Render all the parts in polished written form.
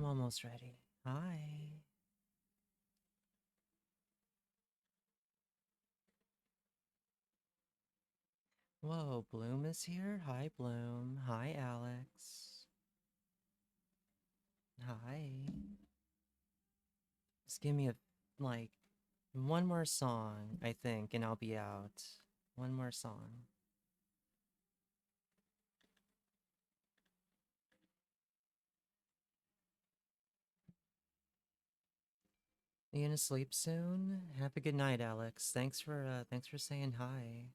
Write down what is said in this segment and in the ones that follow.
I'm almost ready. Hi. Whoa, Bloom is here? Hi, Bloom. Hi, Alex. Hi. Just give me like, one more song, I think, and I'll be out. One more song. You gonna sleep soon? Have a good night, Alex. Thanks for saying hi.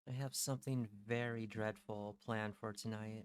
I have something very dreadful planned for tonight.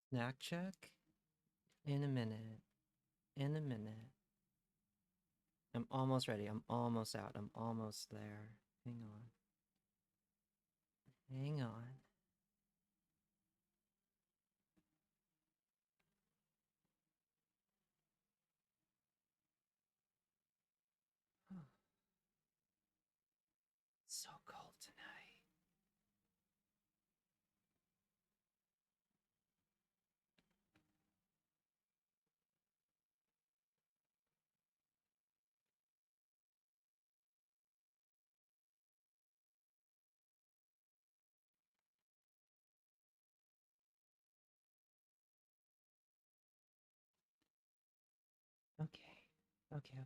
Snack check? In a minute. In a minute. I'm almost ready. I'm almost out. I'm almost there. Hang on. Hang on. It's so cold tonight. Okay. Okay, okay.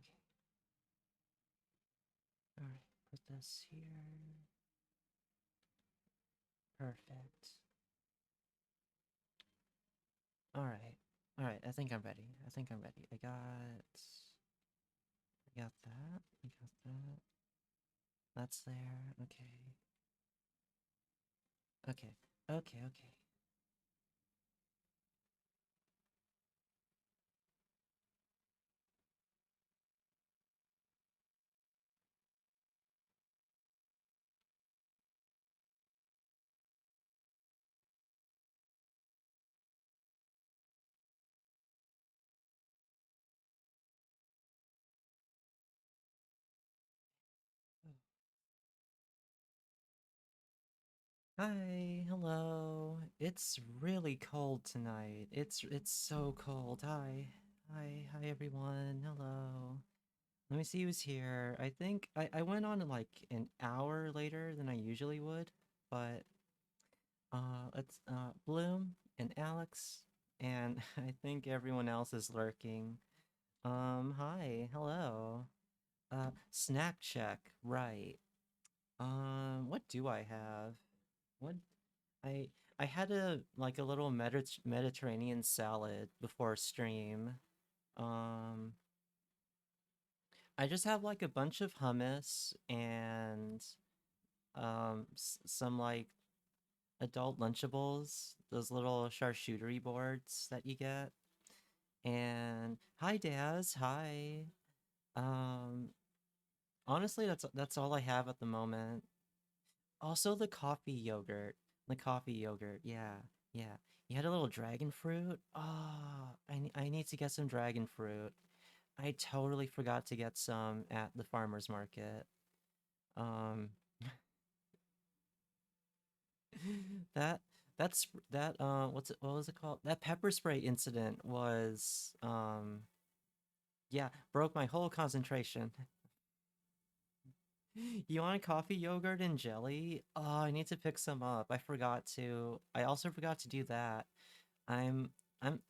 Alright, put this here. Perfect. Alright. Alright, I think I'm ready. I think I'm ready. I got that. I got that. That's there. Okay. Okay. Okay, okay. Hi, hello. It's really cold tonight. It's so cold. Hi. Hi everyone. Hello. Let me see who's here. I think I went on like an hour later than I usually would, but let's Bloom, and Alex, and I think everyone else is lurking. Hi, hello. Snack check, right. What do I have? What I I had a little Mediterranean salad before stream. Um, I just have like a bunch of hummus and some like adult Lunchables, those little charcuterie boards that you get. And hi Daz, hi. Um, honestly, that's all I have at the moment. Also the coffee yogurt. The coffee yogurt. Yeah. Yeah. You had a little dragon fruit? Oh, I need to get some dragon fruit. I totally forgot to get some at the farmer's market. Um that what was it called? That pepper spray incident was yeah, broke my whole concentration. You want coffee yogurt and jelly? Oh, I need to pick some up. I forgot to. I also forgot to do that. I'm I'm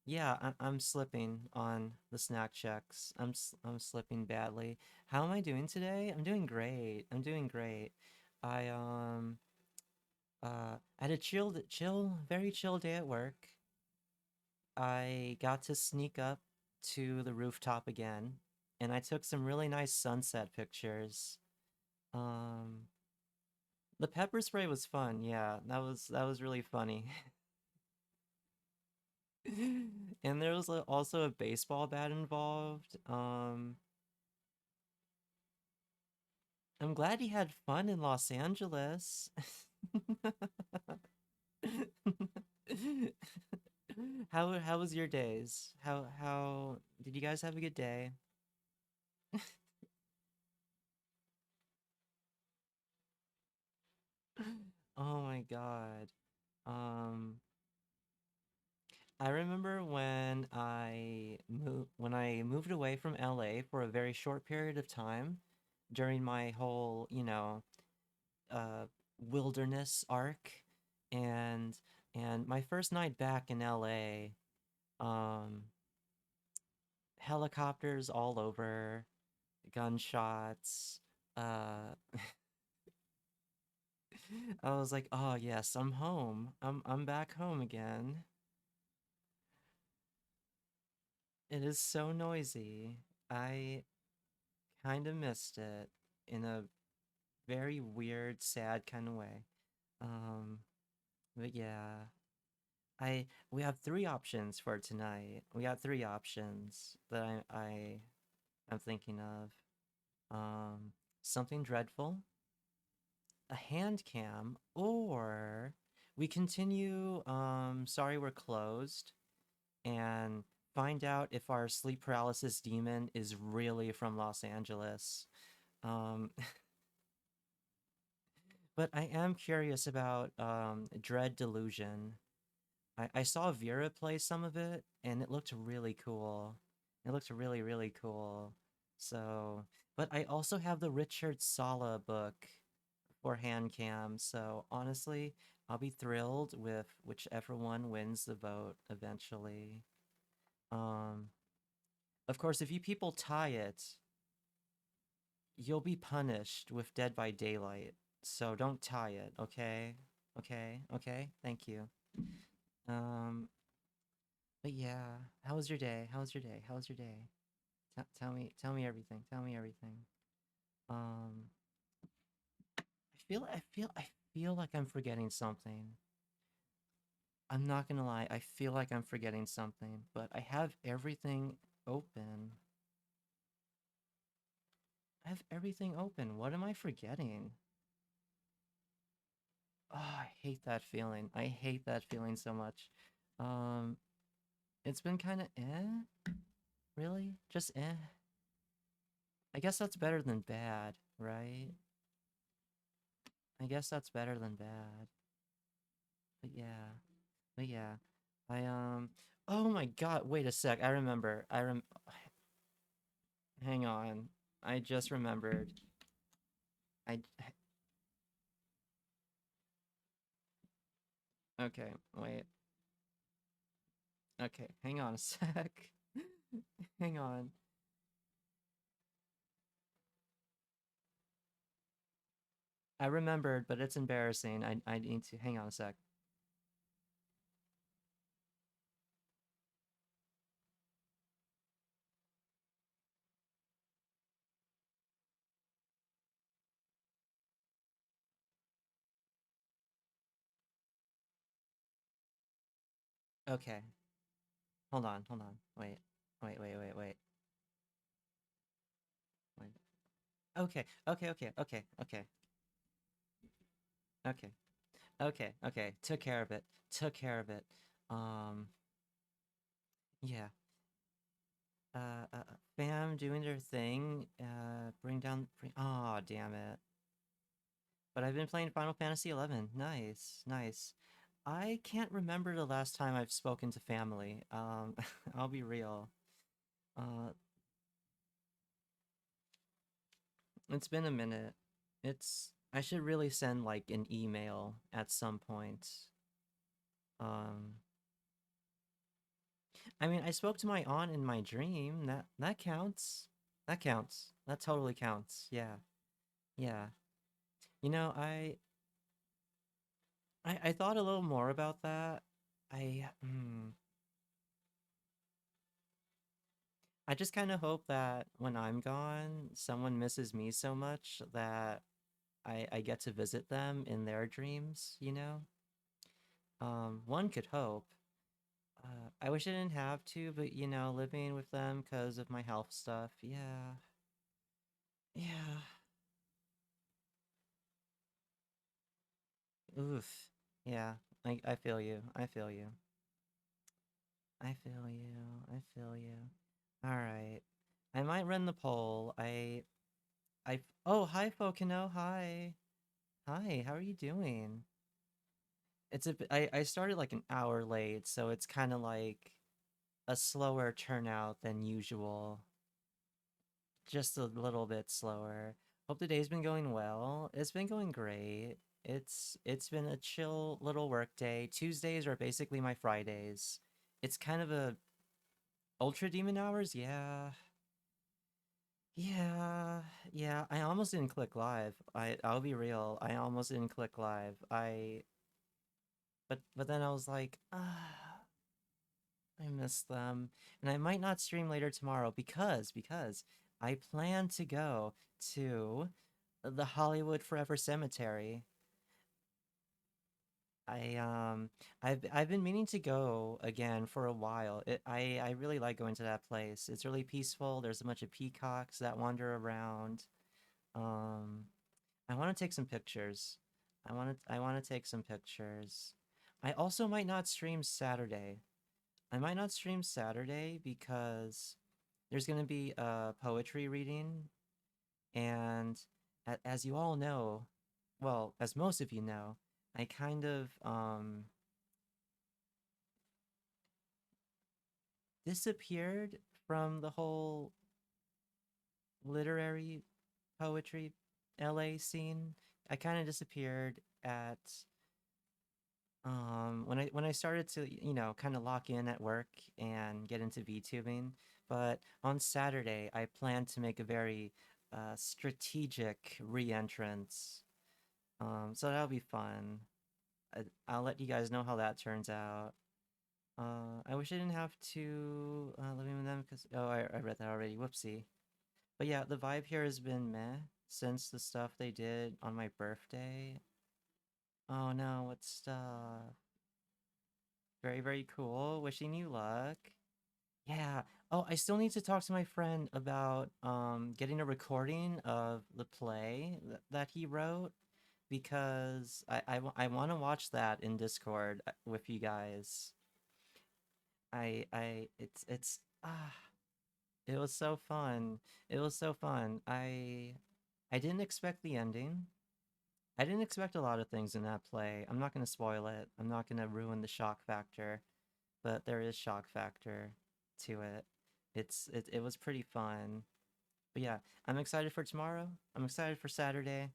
yeah, I'm slipping on the snack checks. I'm slipping badly. How am I doing today? I'm doing great. I'm doing great. I had a very chill day at work. I got to sneak up to the rooftop again, and I took some really nice sunset pictures. Um, the pepper spray was fun. Yeah, that was really funny. And there was also a baseball bat involved. I'm glad he had fun in Los Angeles. How was your days? How did you guys have a good day? Oh my God. Um, I remember when I moved away from LA for a very short period of time during my whole, uh, wilderness arc, and my first night back in LA, um, helicopters all over, gunshots. Uh, I was like, oh yes, I'm home. I'm back home again. It is so noisy. I kind of missed it in a very weird, sad kind of way. Um, but yeah, I we have three options for tonight. We got three options that I'm thinking of. Um, something dreadful, a hand cam, or we continue sorry we're closed and find out if our sleep paralysis demon is really from Los Angeles. Um, but I am curious about Dread Delusion. I saw Vera play some of it, and it looked really cool. It looked really, really cool. So, but I also have the Richard Sala book for hand cam. So honestly, I'll be thrilled with whichever one wins the vote eventually. Um, of course, if you people tie it, you'll be punished with Dead by Daylight. So don't tie it, okay? Okay, okay. Thank you. Um, but yeah, how was your day? How was your day? How was your day? Tell me everything. Tell me everything. Um, I feel like I'm forgetting something. I'm not gonna lie, I feel like I'm forgetting something, but I have everything open. I have everything open. What am I forgetting? Oh, I hate that feeling. I hate that feeling so much. Um, it's been kind of really? Just I guess that's better than bad, right? I guess that's better than bad. But yeah. But yeah. I oh my God, wait a sec. I remember. Hang on. I just remembered. I okay, wait. Okay, hang on a sec. Hang on. I remembered, but it's embarrassing. I need to hang on a sec. Okay. Hold on, hold on. Wait. Wait. Wait. Okay. Okay. Okay. Okay. Took care of it. Took care of it. Um, yeah. Fam doing their thing. Bring. Oh, damn it. But I've been playing Final Fantasy 11. Nice, nice. I can't remember the last time I've spoken to family. I'll be real. Uh, it's been a minute. I should really send like an email at some point. Um, I mean, I spoke to my aunt in my dream. That counts. That counts. That totally counts. Yeah. Yeah. You know, I thought a little more about that. I just kind of hope that when I'm gone, someone misses me so much that I get to visit them in their dreams, you know? One could hope. I wish I didn't have to, but you know, living with them because of my health stuff, yeah. Yeah. Oof. Yeah. I feel you. I feel you. I feel you. I feel you. All right. I might run the poll. Oh, hi, Fokino. Hi. Hi, how are you doing? I started like an hour late, so it's kind of like a slower turnout than usual. Just a little bit slower. Hope the day's been going well. It's been going great. It's been a chill little work day. Tuesdays are basically my Fridays. It's kind of a Ultra Demon Hours, yeah. Yeah, yeah. I almost didn't click live. I'll be real. I almost didn't click live. But then I was like, ah, I miss them. And I might not stream later tomorrow because I plan to go to the Hollywood Forever Cemetery. I I've been meaning to go again for a while. I really like going to that place. It's really peaceful. There's a bunch of peacocks that wander around. Um I want to take some pictures. I want to take some pictures. I also might not stream Saturday. I might not stream Saturday because there's going to be a poetry reading, and as you all know, well, as most of you know, I kind of disappeared from the whole literary poetry LA scene. I kind of disappeared at when I started to, you know, kind of lock in at work and get into VTubing. But on Saturday, I plan to make a very strategic re-entrance. So that'll be fun. I'll let you guys know how that turns out. I wish I didn't have to living with them because I read that already. Whoopsie. But yeah, the vibe here has been meh since the stuff they did on my birthday. Oh no, what stuff? Very, very cool. Wishing you luck. Yeah. Oh, I still need to talk to my friend about getting a recording of the play that he wrote because I want to watch that in Discord with you guys. It's it was so fun. It was so fun. I didn't expect the ending. I didn't expect a lot of things in that play. I'm not going to spoil it. I'm not going to ruin the shock factor, but there is shock factor to it. It was pretty fun. But yeah, I'm excited for tomorrow. I'm excited for Saturday.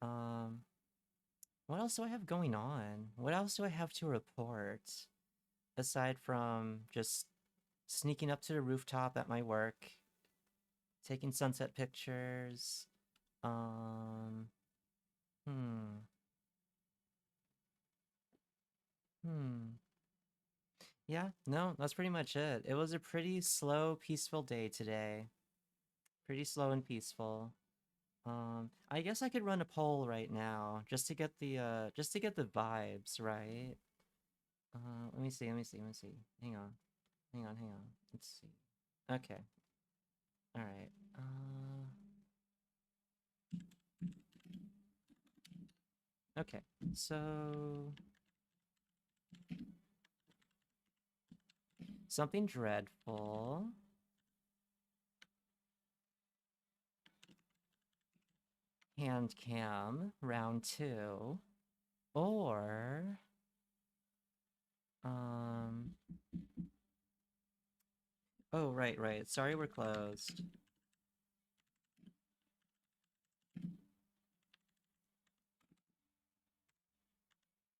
Um, what else do I have going on? What else do I have to report? aside from just sneaking up to the rooftop at my work, taking sunset pictures. Um, hmm, hmm. Yeah, no, that's pretty much it. It was a pretty slow, peaceful day today. Pretty slow and peaceful. I guess I could run a poll right now just to get the vibes, right? Let me see, let me see, let me see. Hang on. Hang on, hang on. Let's see. Okay. All right. Okay. So something dreadful. Hand cam round 2 or um oh right, right. Sorry we're closed.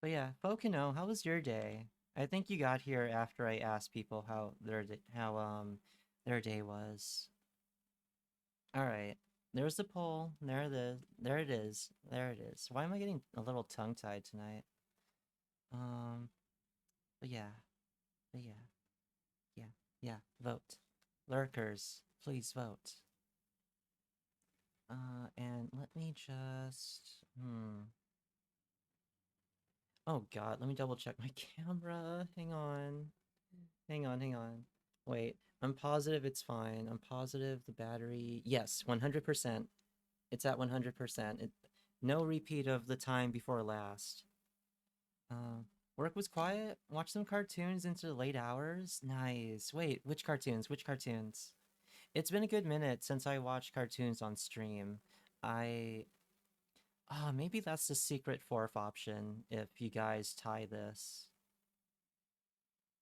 But yeah, Fokino, how was your day? I think you got here after I asked people how their day was. All right. There's the poll. There it is. There it is. There it is. Why am I getting a little tongue-tied tonight? Um, but yeah. But yeah. Yeah. Yeah. Vote. Lurkers, please vote. And let me just Oh god, let me double check my camera. Hang on. Hang on, hang on. Wait, I'm positive it's fine. I'm positive the battery. Yes, 100%. It's at 100%. No repeat of the time before last. Uh, Work was quiet. Watch some cartoons into the late hours. Nice. Wait, which cartoons? Which cartoons? It's been a good minute since I watched cartoons on stream. I maybe that's the secret fourth option if you guys tie this.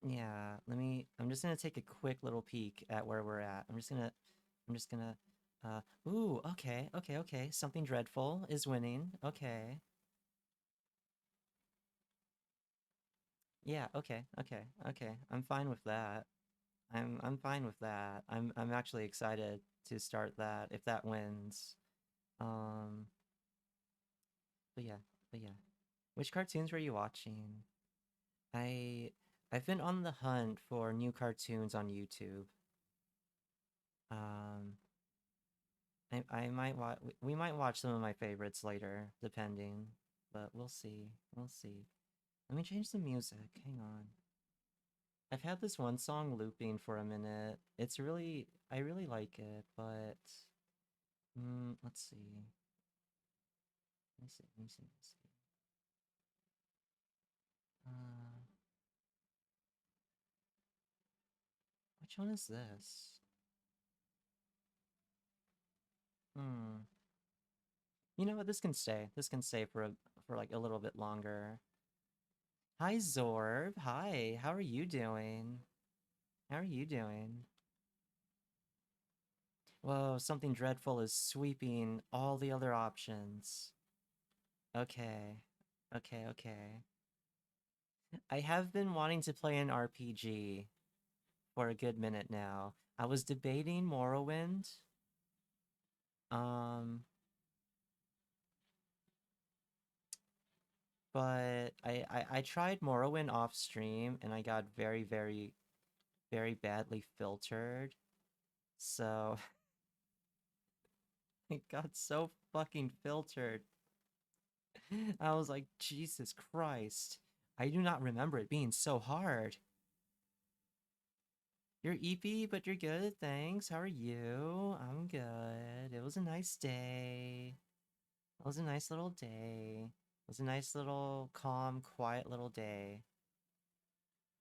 Yeah, I'm just gonna take a quick little peek at where we're at. I'm just gonna, ooh, okay, okay, okay. Something dreadful is winning. Okay. Yeah, okay, okay, okay. I'm fine with that. I'm fine with that. I'm actually excited to start that if that wins. Um, but yeah, but yeah. Which cartoons were you watching? I I've been on the hunt for new cartoons on YouTube. Um, I might watch. We might watch some of my favorites later, depending. But we'll see. We'll see. Let me change the music. Hang on. I've had this one song looping for a minute. I really like it, but let's see. Let me see. Let me see. Let me see. Uh, which one is this? Hmm. You know what? This can stay. This can stay for like a little bit longer. Hi Zorb. Hi. How are you doing? How are you doing? Whoa, something dreadful is sweeping all the other options. Okay. Okay, okay. I have been wanting to play an RPG for a good minute now. I was debating Morrowind. Um, but I tried Morrowind off stream and I got very, very, very badly filtered. So it got so fucking filtered. I was like, Jesus Christ. I do not remember it being so hard. You're eepy, but you're good, thanks. How are you? I'm good. It was a nice day. It was a nice little day. It was a nice little, calm, quiet little day.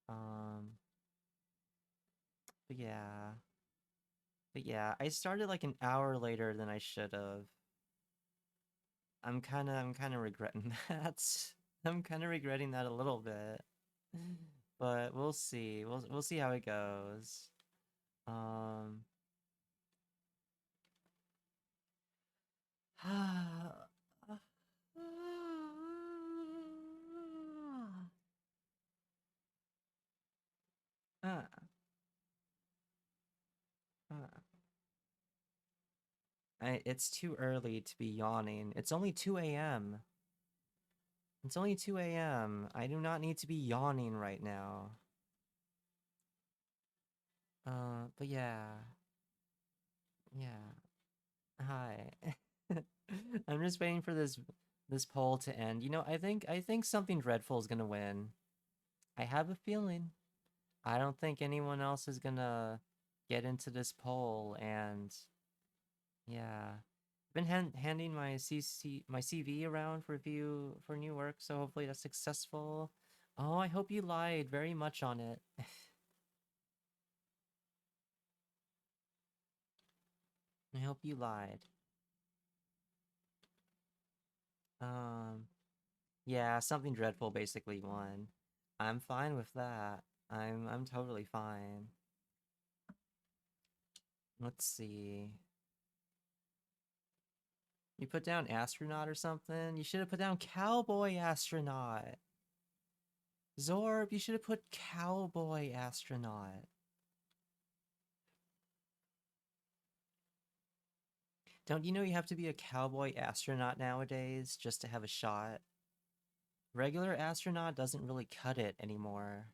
Um, but yeah. But yeah, I started like an hour later than I should have. I'm kinda regretting that. I'm kinda regretting that a little bit. But we'll see. We'll see how it goes. Um, It's too early to be yawning. It's only 2 a.m. It's only 2 a.m. I do not need to be yawning right now. But yeah. Yeah. Hi. I'm just waiting for this poll to end. You know, I think something dreadful is gonna win. I have a feeling. I don't think anyone else is gonna get into this poll, and yeah. I've been handing my my CV around for new work, so hopefully that's successful. Oh, I hope you lied very much on it. I hope you lied. Um, yeah, something dreadful basically won. I'm fine with that. I'm totally fine. Let's see. You put down astronaut or something? You should have put down cowboy astronaut. Zorb, you should have put cowboy astronaut. Don't you know you have to be a cowboy astronaut nowadays just to have a shot? Regular astronaut doesn't really cut it anymore.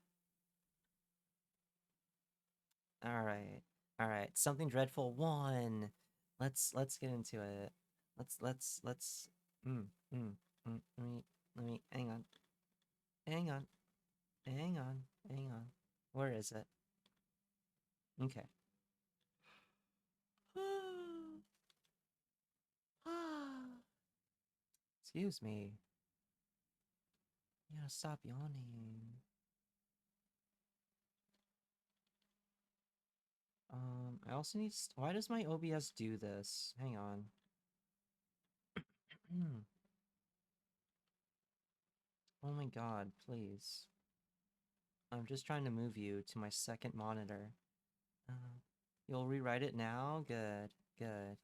Alright. Alright. Something dreadful won. Let's get into it. Let's mm, mm, let me hang on. Hang on. Hang on. Hang on. Where is it? Okay. Excuse me. You gotta stop yawning. I also need. Why does my OBS do this? Hang on. Oh my god, please. I'm just trying to move you to my second monitor. You'll rewrite it now? Good, good.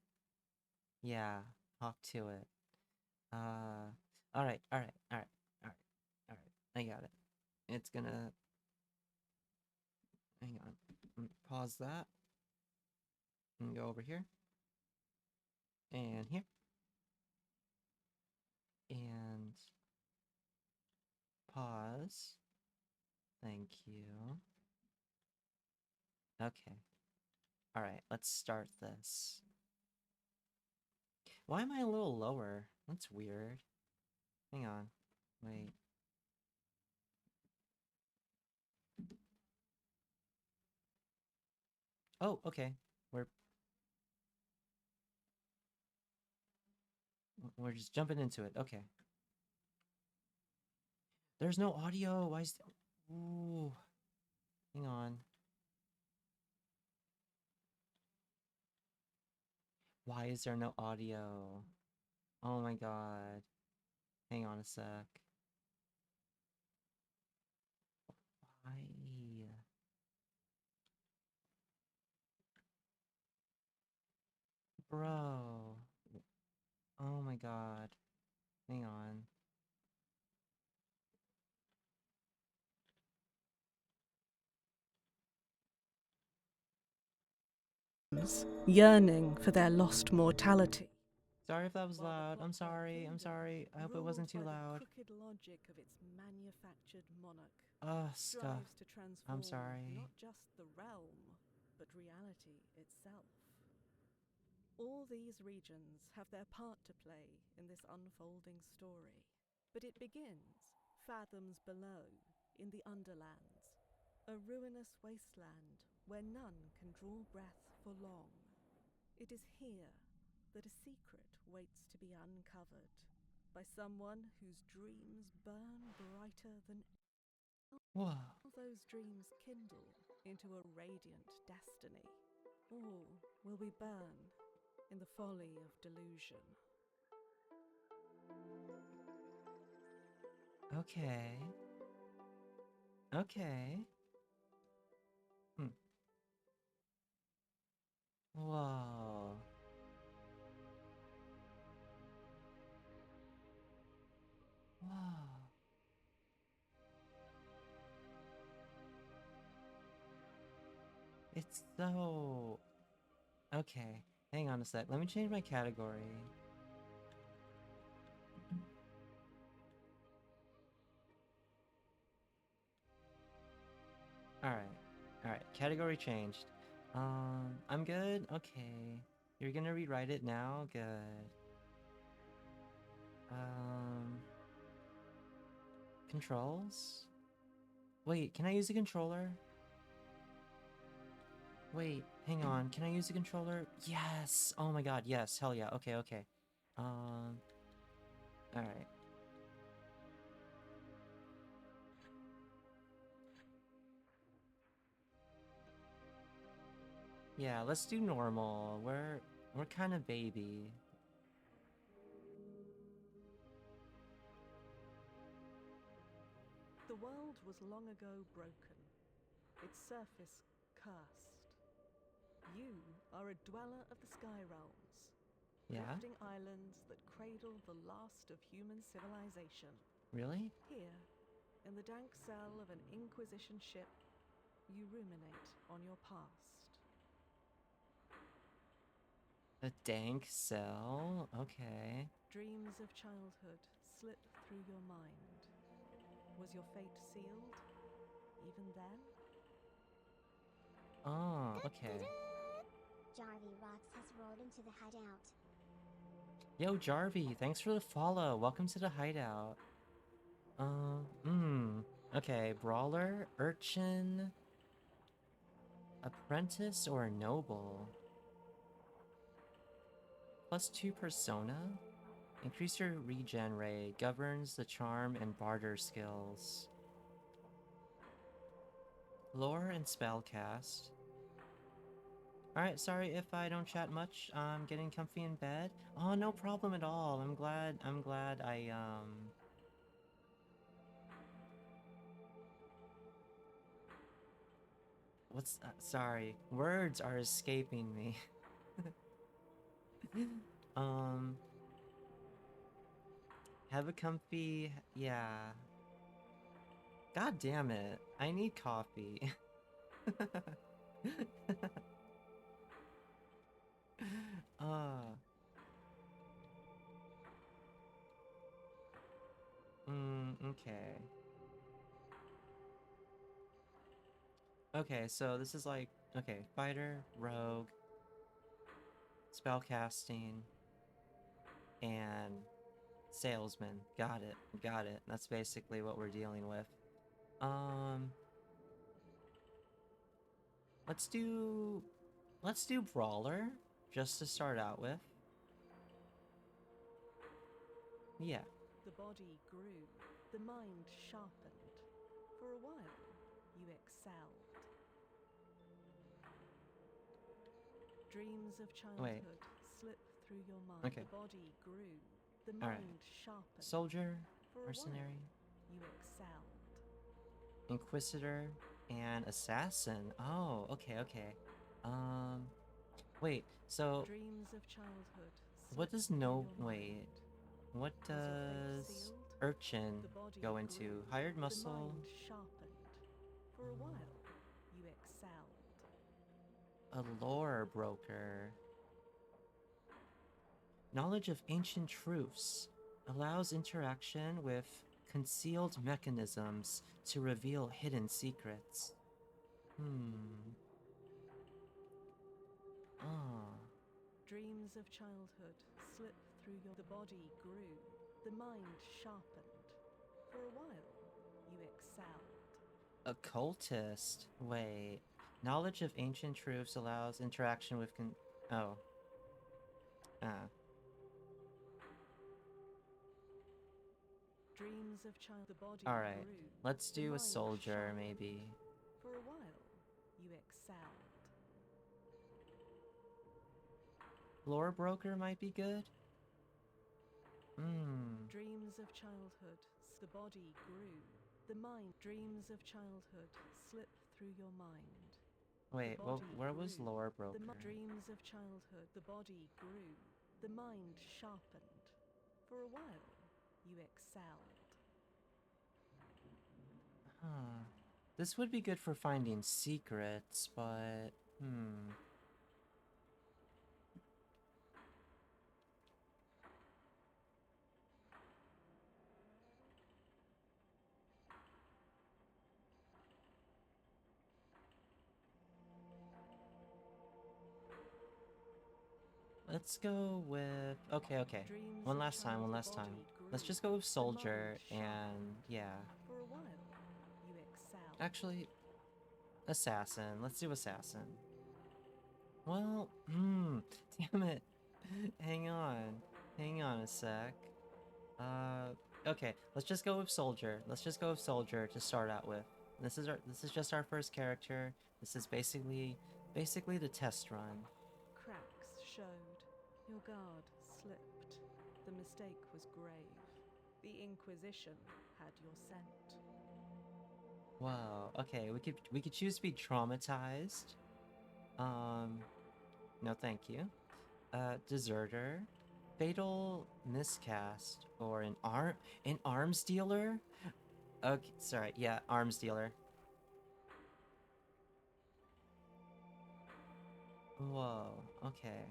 Yeah, talk to it. Alright, alright, alright, alright, alright. I got it. It's gonna... Hang on. Pause that. And go over here. And here. And... Pause. Thank you. Okay. Alright, let's start this. Why am I a little lower? That's weird. Hang on. Wait. Oh, okay. We're we're just jumping into it. Okay. There's no audio. Why is Ooh. Hang on. Why is there no audio? Oh my god. Hang on a sec. Why? Bro. Oh my god. Hang on. Yearning for their lost mortality. Sorry if that was While the loud. I'm clockwork sorry. I'm kingdom, sorry. I hope it wasn't ruled too by the loud. crooked logic of its manufactured monarch, Stuff. strives to I'm transform sorry. not just the realm, but reality itself. All these regions have their part to play in this unfolding story, but it begins fathoms below, in the Underlands, a ruinous wasteland where none can draw breath for long. It is here that a secret waits to be uncovered by someone whose dreams burn brighter than Whoa. all those dreams kindle into a radiant destiny. Or will we burn in the folly of delusion? Okay. Okay. Hmm. Whoa. Whoa. It's so... Okay. Hang on a sec. Let me change my category. Alright. Alright. Category changed. I'm good? Okay. You're gonna rewrite it now? Good. Controls? Wait, can I use the controller? Wait, hang on. Can I use the controller? Yes! Oh my god, yes. Hell yeah. Okay, okay. Alright. Yeah, let's do normal. We're kind of baby. The world was long ago broken, its surface cursed. You are a dweller of the sky realms, Yeah? drifting islands that cradle the last of human civilization. Really? Here, in the dank cell of an Inquisition ship, you ruminate on your past. A dank cell? Okay. Dreams of childhood slip through your mind. Was your fate sealed, even then? Oh, okay. Jarvie Rocks has rolled into the hideout. Yo, Jarvie, thanks for the follow. Welcome to the hideout. Okay, brawler, urchin, apprentice, or noble? +2 persona? Increase your regen rate, governs the charm and barter skills. Lore and spellcast. Alright, sorry if I don't chat much. I'm getting comfy in bed. Oh, no problem at all. I'm glad I, what's, sorry. Words are escaping me. Um, have a comfy, yeah. God damn it. I need coffee. uh, okay. Okay, so this is like, okay, fighter, rogue, spellcasting, and salesman. Got it, got it. That's basically what we're dealing with. Um, let's do, let's do brawler, just to start out with. Yeah. The body grew, the mind sharpened. For a while, you excelled. Dreams of Wait. childhood slip through your mind. Okay. The body grew, the Alright. mind sharpened. Soldier, For a mercenary, while, you excelled. inquisitor, and assassin. Oh, okay, okay. Wait, so Dreams of childhood what slip does through no, your wait, mind. what Was your fate does sealed? urchin The body go grew, into? Hired the muscle, mind sharpened. For a while, you excelled. a lore broker. Knowledge of ancient truths allows interaction with concealed mechanisms to reveal hidden secrets. Ah. Dreams of childhood slip through your... The body grew, the mind sharpened. For a while, you excelled. Occultist. Wait. Knowledge of ancient truths allows interaction with oh. Ah. Dreams of child... The body Alright. grew, Let's the do a mind soldier, sharpened. maybe. For a while, you excelled. Lore broker might be good? Dreams of childhood, the body grew, the mind... Dreams of childhood slip through your mind. Wait, well, body where was grew, lore broker? Dreams of childhood, the body grew, the mind sharpened. For a while, you excelled. Huh. This would be good for finding secrets, but... Let's go with... Okay. Dreams One of last time, one last time. child-embodied Let's grew, just go with the mind soldier, sharpened. and yeah. For a while, you excelled. Actually, assassin. Let's do assassin. Well, damn it. Hang on. Hang on a sec. Okay, let's just go with soldier. Let's just go with soldier to start out with. This is just our first character. This is basically the test run. Cracks showed. Your guard slipped. The mistake was grave. The Inquisition had your scent. Whoa. Okay, we could choose to be traumatized. No thank you. Deserter, fatal miscast, or an arms dealer? Okay, sorry. Yeah, arms dealer. Whoa. Okay.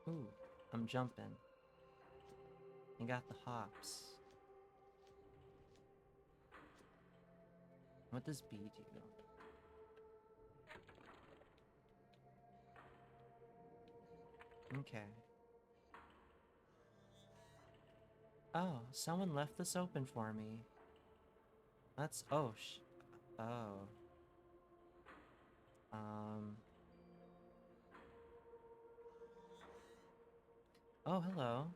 Ooh, I'm jumping. You got the hops. What does B do? Okay. Oh, someone left this open for me. That's... Oh, oh. Um... Oh, hello.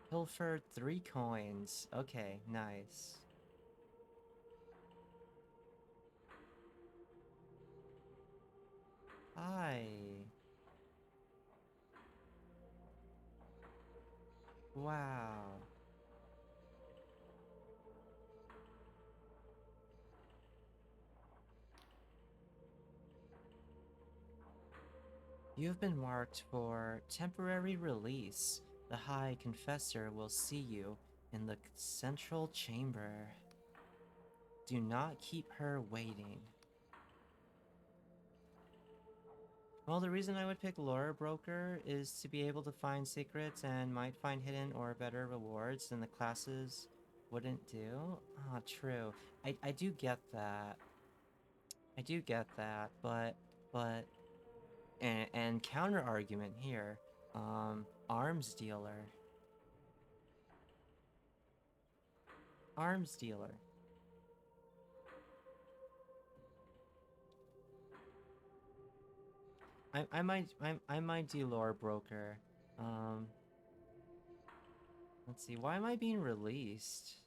Pilfered 3 coins. Okay, nice. Hi. Wow. You have been marked for temporary release. The High Confessor will see you in the central chamber. Do not keep her waiting. Well, the reason I would pick Lore Broker is to be able to find secrets and might find hidden or better rewards than the classes wouldn't do. Ah, true. I do get that. I do get that, but and counter argument here. Arms dealer. Arms dealer. I might do lore broker. Um, let's see. Why am I being released?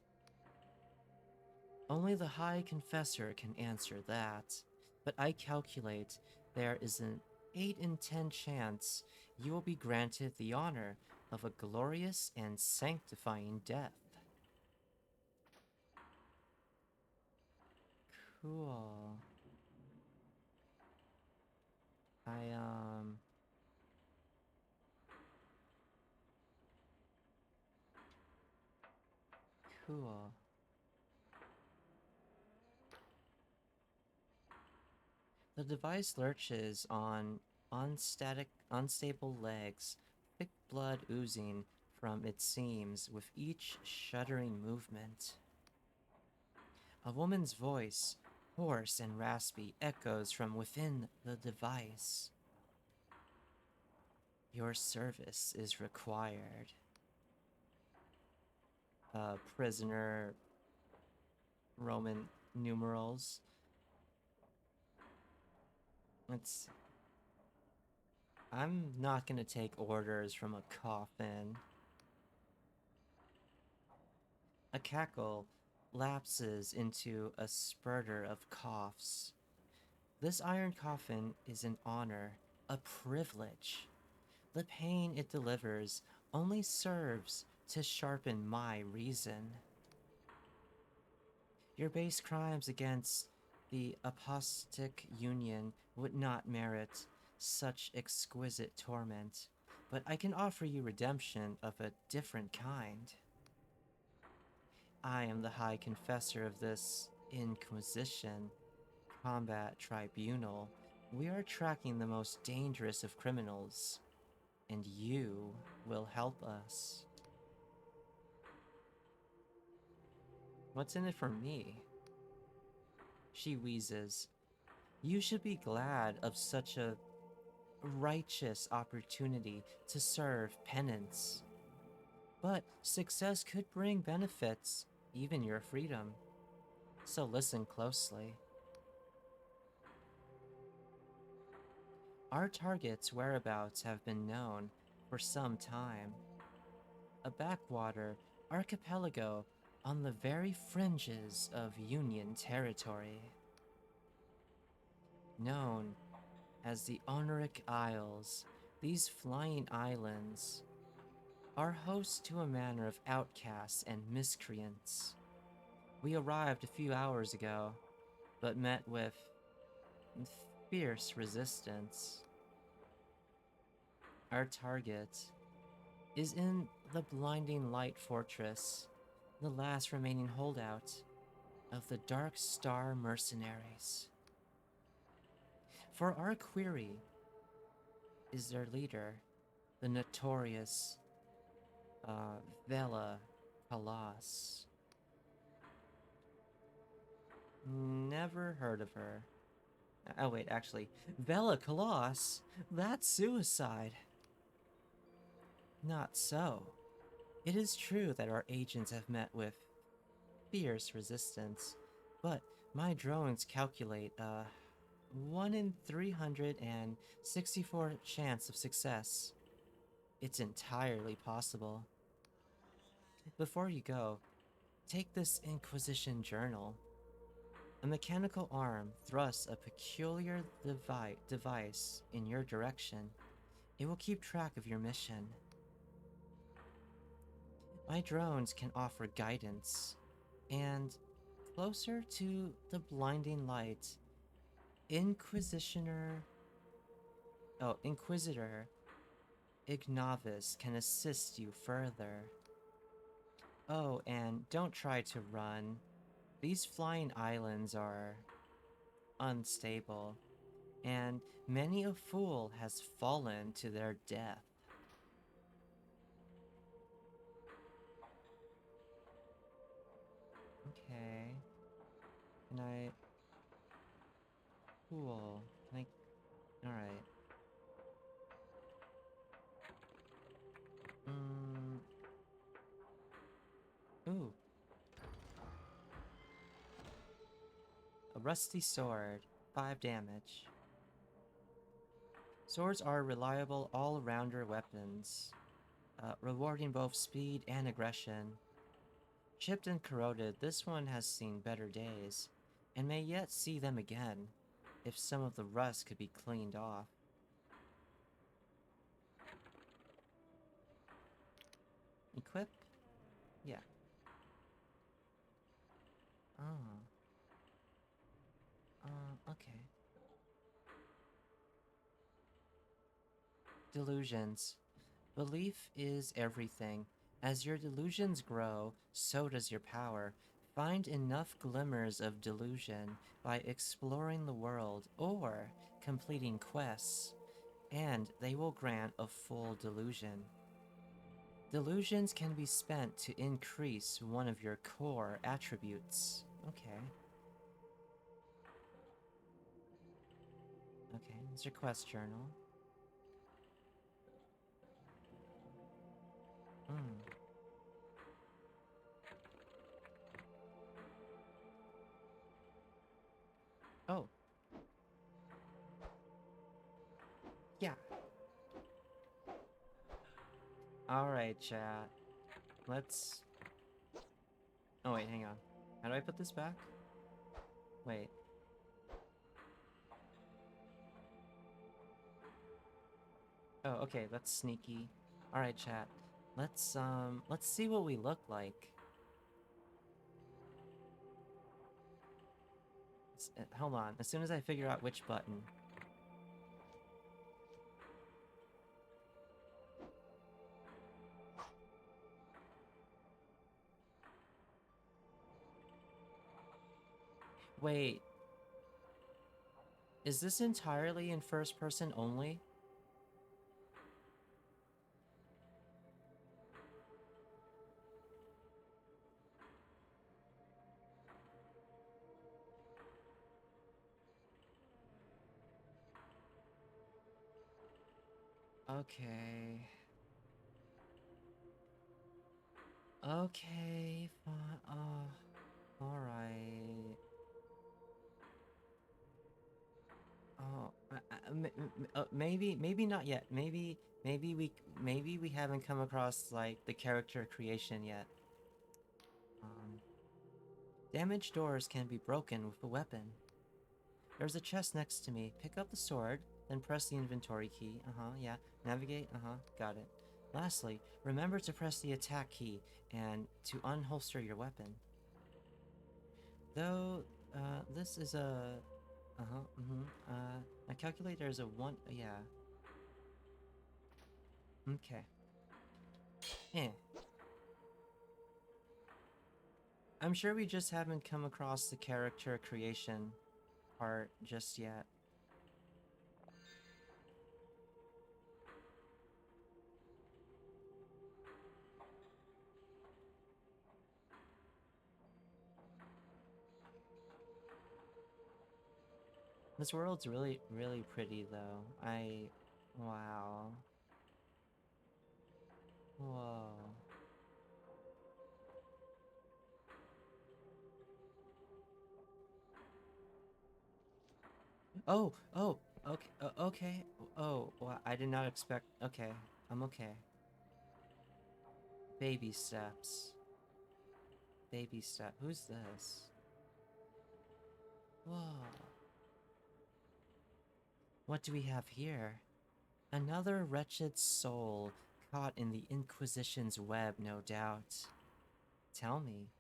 Only the High Confessor can answer that. But I calculate there is an 8 in 10 chance you will be granted the honor of a glorious and sanctifying death. Cool. I, cool. The device lurches on unstable legs, thick blood oozing from its seams with each shuddering movement. A woman's voice, hoarse and raspy, echoes from within the device. Your service is required. Prisoner Roman numerals. I'm not gonna take orders from a coffin. A cackle lapses into a spurter of coughs. This iron coffin is an honor, a privilege. The pain it delivers only serves to sharpen my reason. Your base crimes against the apostate union would not merit such exquisite torment, but I can offer you redemption of a different kind. I am the High Confessor of this Inquisition Combat Tribunal. We are tracking the most dangerous of criminals, and you will help us. What's in it for me? She wheezes. You should be glad of such a righteous opportunity to serve penance. But success could bring benefits, even your freedom. So listen closely. Our target's whereabouts have been known for some time. A backwater archipelago on the very fringes of Union territory. Known as the Honoric Isles, these flying islands are host to a manner of outcasts and miscreants. We arrived a few hours ago, but met with fierce resistance. Our target is in the Blinding Light Fortress, the last remaining holdout of the Dark Star Mercenaries. For our query is their leader, the notorious Vela Kalas. Never heard of her. Oh wait, actually, Vela Kalas? That's suicide. Not so. It is true that our agents have met with fierce resistance, but my drones calculate a 1 in 364 chance of success. It's entirely possible. Before you go, take this Inquisition journal. A mechanical arm thrusts a peculiar device in your direction. It will keep track of your mission. My drones can offer guidance, and closer to the blinding light, Inquisitor Ignavis can assist you further. Oh, and don't try to run. These flying islands are unstable, and many a fool has fallen to their death. Okay. Can I... Cool. Can I... Alright. Ooh. A rusty sword. 5 damage. Swords are reliable all-rounder weapons, rewarding both speed and aggression. Chipped and corroded, this one has seen better days, and may yet see them again, if some of the rust could be cleaned off. Equip? Yeah. Oh. Okay. Delusions. Belief is everything. As your delusions grow, so does your power. Find enough glimmers of delusion by exploring the world or completing quests, and they will grant a full delusion. Delusions can be spent to increase one of your core attributes. Okay. Okay, it's your quest journal. Oh. Yeah. Alright, chat. Let's... Oh wait, hang on. How do I put this back? Wait. Oh, okay, that's sneaky. Alright, chat. Let's see what we look like. Hold on, as soon as I figure out which button. Wait. Is this entirely in first person only? Okay. Okay, fine. Oh, alright. Oh, maybe not yet. Maybe we haven't come across like the character creation yet. Um, Damaged doors can be broken with a weapon. There's a chest next to me. Pick up the sword, then press the inventory key. Yeah. Navigate. Got it. Lastly, remember to press the attack key and to unholster your weapon. Though, this is a... I calculate there's a one... Yeah. Okay. Eh. I'm sure we just haven't come across the character creation part just yet. This world's really, really pretty, though. Wow. Whoa. Oh, okay, okay. Oh, well, I did not expect... Okay, I'm okay. Baby steps. Baby step. Who's this? Whoa. What do we have here? Another wretched soul caught in the Inquisition's web, no doubt. Tell me,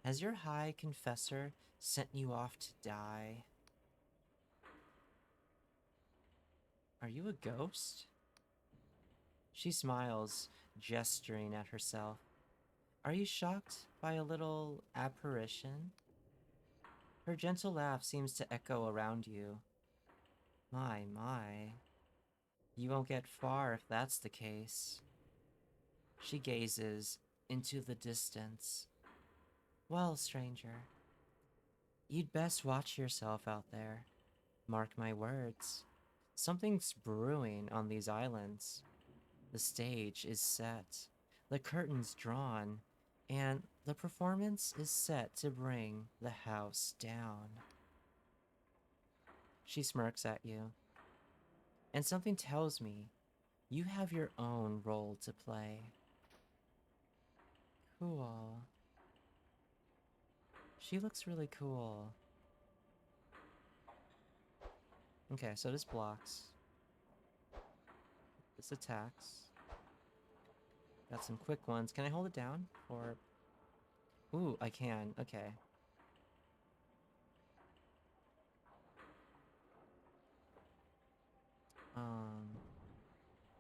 has your high confessor sent you off to die? Are you a ghost? She smiles, gesturing at herself. Are you shocked by a little apparition? Her gentle laugh seems to echo around you. My. You won't get far if that's the case. She gazes into the distance. Well, stranger, you'd best watch yourself out there. Mark my words. Something's brewing on these islands. The stage is set, the curtains drawn, and the performance is set to bring the house down. She smirks at you, and something tells me you have your own role to play. Cool. She looks really cool. Okay, so this blocks. This attacks. Got some quick ones. Can I hold it down? Or... Ooh, I can. Okay.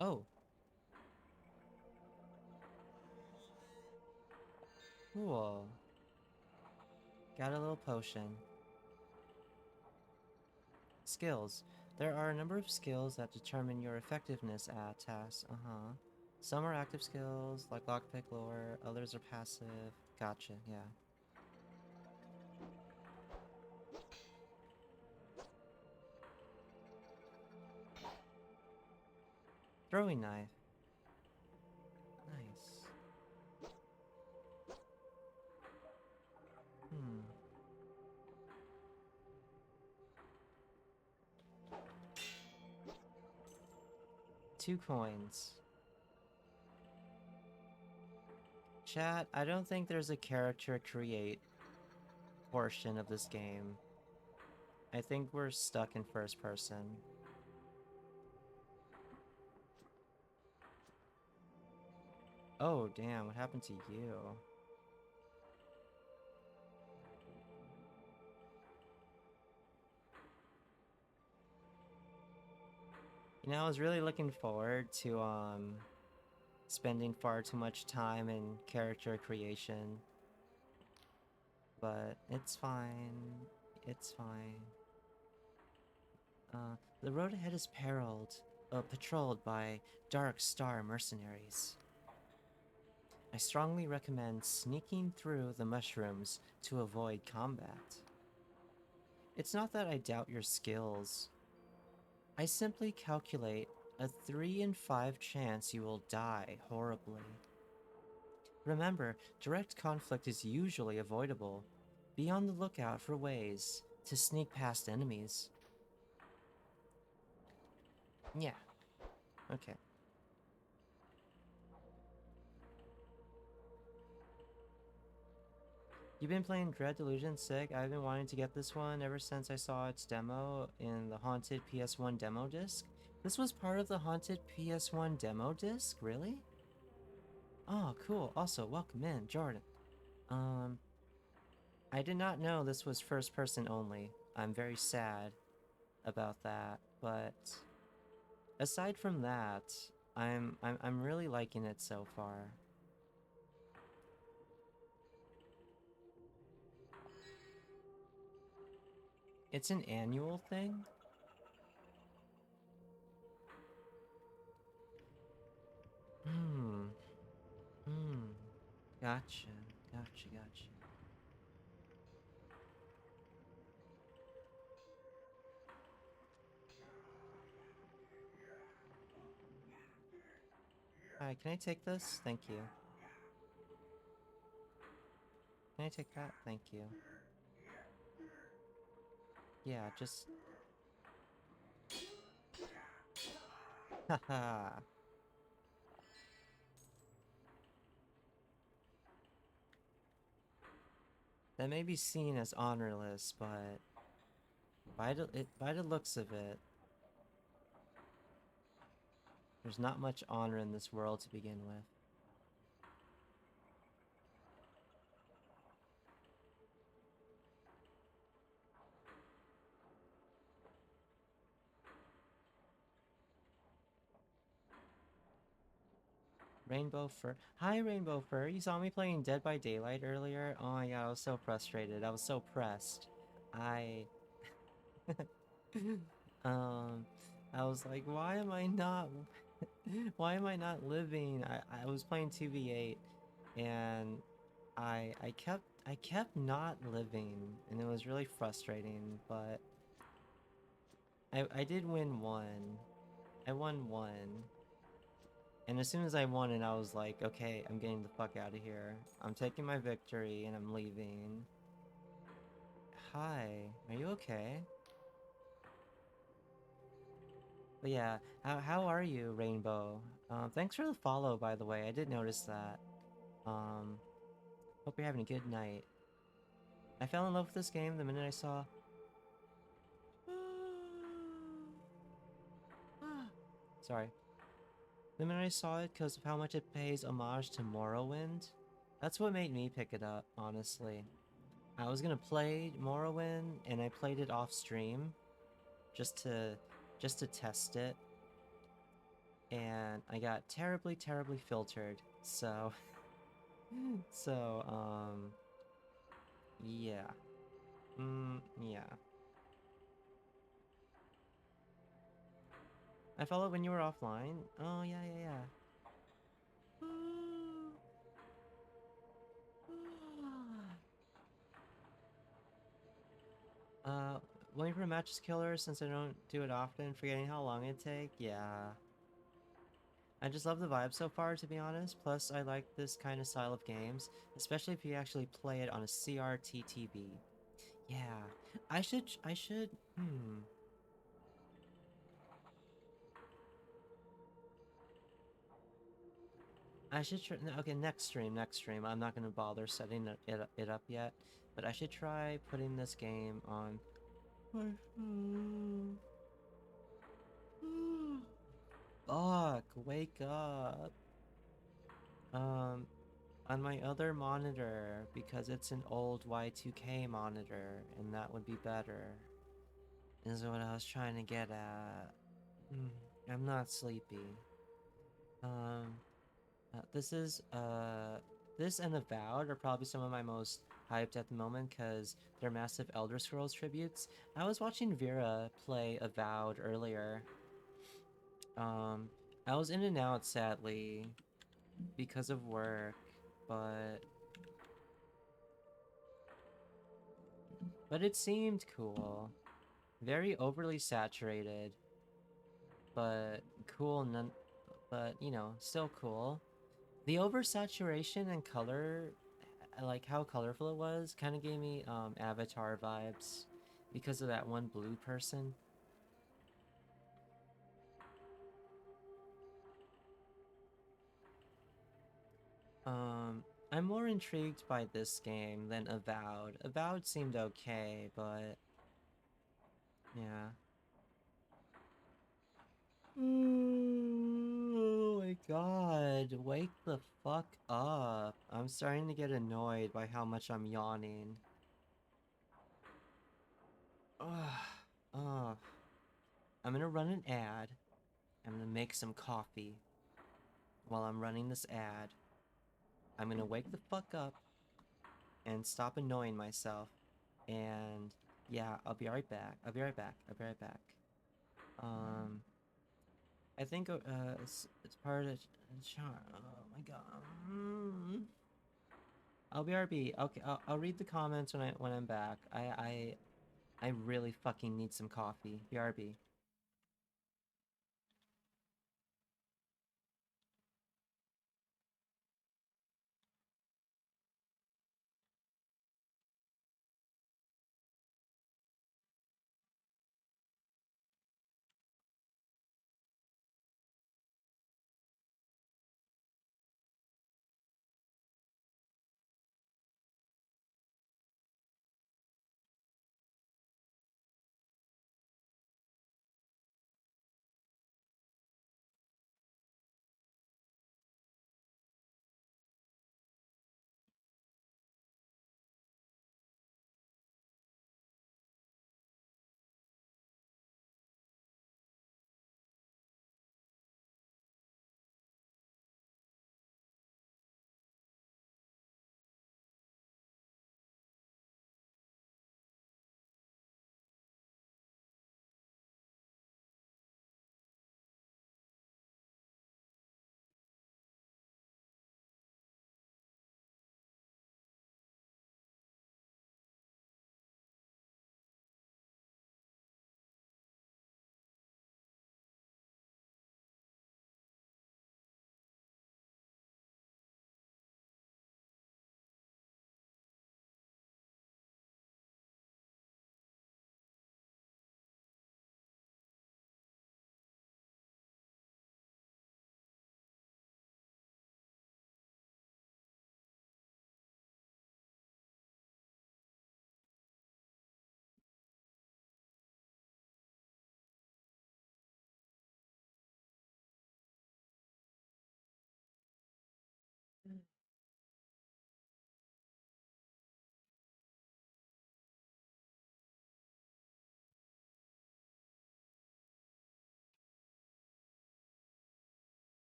Oh. Cool. Got a little potion. Skills. There are a number of skills that determine your effectiveness at tasks. Some are active skills, like lockpick lore. Others are passive. Gotcha, yeah. Throwing knife. Nice. Hmm. Two coins. Chat, I don't think there's a character create portion of this game. I think we're stuck in first person. Oh, damn, what happened to you? You know, I was really looking forward to, spending far too much time in character creation. But it's fine. It's fine. The road ahead is patrolled by Dark Star mercenaries. I strongly recommend sneaking through the mushrooms to avoid combat. It's not that I doubt your skills. I simply calculate a 3 in 5 chance you will die horribly. Remember, direct conflict is usually avoidable. Be on the lookout for ways to sneak past enemies. Yeah, okay. You've been playing Dread Delusion? Sick. I've been wanting to get this one ever since I saw its demo in the Haunted PS1 demo disc. This was part of the Haunted PS1 demo disc? Really? Oh, cool. Also, welcome in, Jordan. I did not know this was first person only. I'm very sad about that, but aside from that, I'm really liking it so far. It's an annual thing? Hmm. Hmm. Gotcha. Gotcha. Hi, can I take this? Thank you. Can I take that? Thank you. Yeah, just... Haha. That may be seen as honorless, but by the looks of it, there's not much honor in this world to begin with. Rainbow Fur. Hi, Rainbow Fur. You saw me playing Dead by Daylight earlier? Oh my god, I was so frustrated. I was so pressed. I... um... I was like, why am I not... why am I not living? I was playing 2v8, and I kept not living, and it was really frustrating, but... I did win one. I won one. And as soon as I won it, I was like, okay, I'm getting the fuck out of here. I'm taking my victory and I'm leaving. Hi, are you okay? But yeah, how are you, Rainbow? Thanks for the follow, by the way. I did notice that. Hope you're having a good night. I fell in love with this game the minute I saw... Sorry. The minute I saw it because of how much it pays homage to Morrowind. That's what made me pick it up, honestly. I was gonna play Morrowind, and I played it off stream, just to test it, and I got terribly filtered. So, so yeah, yeah. I followed when you were offline. Oh yeah. Waiting for a matches killer since I don't do it often, forgetting how long it'd take. Yeah. I just love the vibe so far, to be honest. Plus, I like this kind of style of games, especially if you actually play it on a CRT TV. Yeah, I should, I should try, okay, next stream. I'm not gonna bother setting it up yet, but I should try putting this game on my phone. Fuck, wake up. Um, on my other monitor, because it's an old Y2K monitor, and that would be better, is what I was trying to get at. I'm not sleepy. Um, this is, this and Avowed are probably some of my most hyped at the moment, because they're massive Elder Scrolls tributes. I was watching Vera play Avowed earlier. I was in and out, sadly, because of work, but it seemed cool. Very overly saturated, but cool, none, but you know, still cool. The oversaturation and color, like how colorful it was, kind of gave me Avatar vibes because of that one blue person. I'm more intrigued by this game than Avowed. Avowed seemed okay, but yeah. Oh my god, wake the fuck up. I'm starting to get annoyed by how much I'm yawning. Ugh. Ugh. I'm gonna run an ad. I'm gonna make some coffee while I'm running this ad. I'm gonna wake the fuck up and stop annoying myself. And yeah, I'll be right back. I'll be right back. I'll be right back. Um, I think it's part of the charm. Oh my god. I'll be RB. Okay, I'll read the comments when I'm back. I really fucking need some coffee. BRB.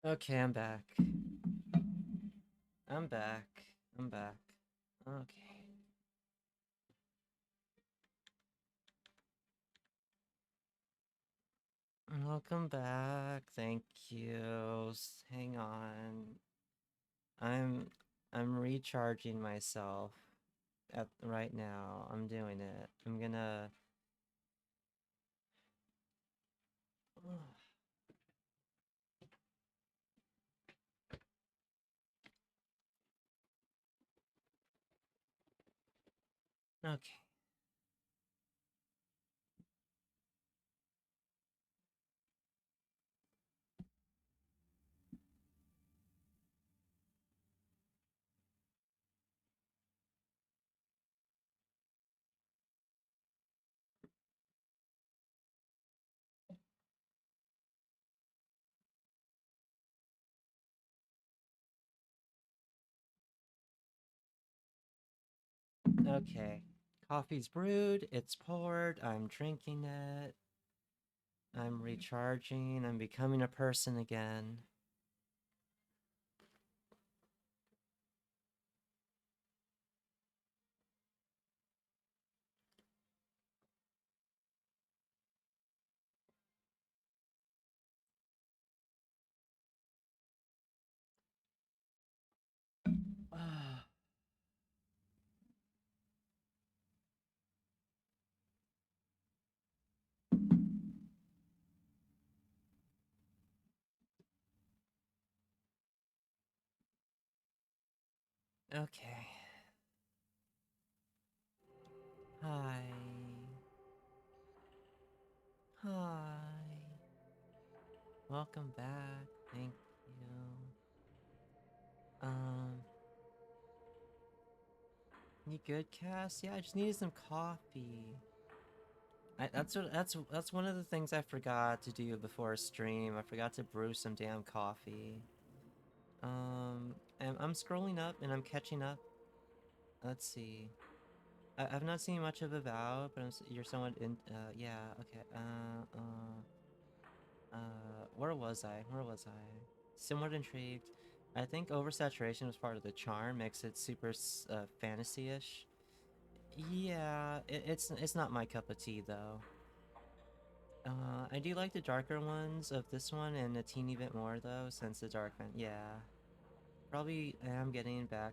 Okay, I'm back. I'm back. I'm back. Okay. Welcome back. Thank you. Hang on. I'm I'm recharging myself at right now. I'm doing it. I'm gonna Okay. Okay. Coffee's brewed, it's poured, I'm drinking it. I'm recharging, I'm becoming a person again. Okay. Hi. Hi. Welcome back. Thank you. Um, you good, Cass? Yeah, I just needed some coffee. That's one of the things I forgot to do before a stream. I forgot to brew some damn coffee. And I'm scrolling up and I'm catching up. Let's see. I've not seen much of Avowed, but you're somewhat in. Yeah. Okay. Where was I? Where was I? Somewhat intrigued. I think oversaturation was part of the charm, makes it super fantasy-ish. Yeah, it's not my cup of tea though. I do like the darker ones of this one and a teeny bit more though, since the dark fan. Yeah, probably I am getting back.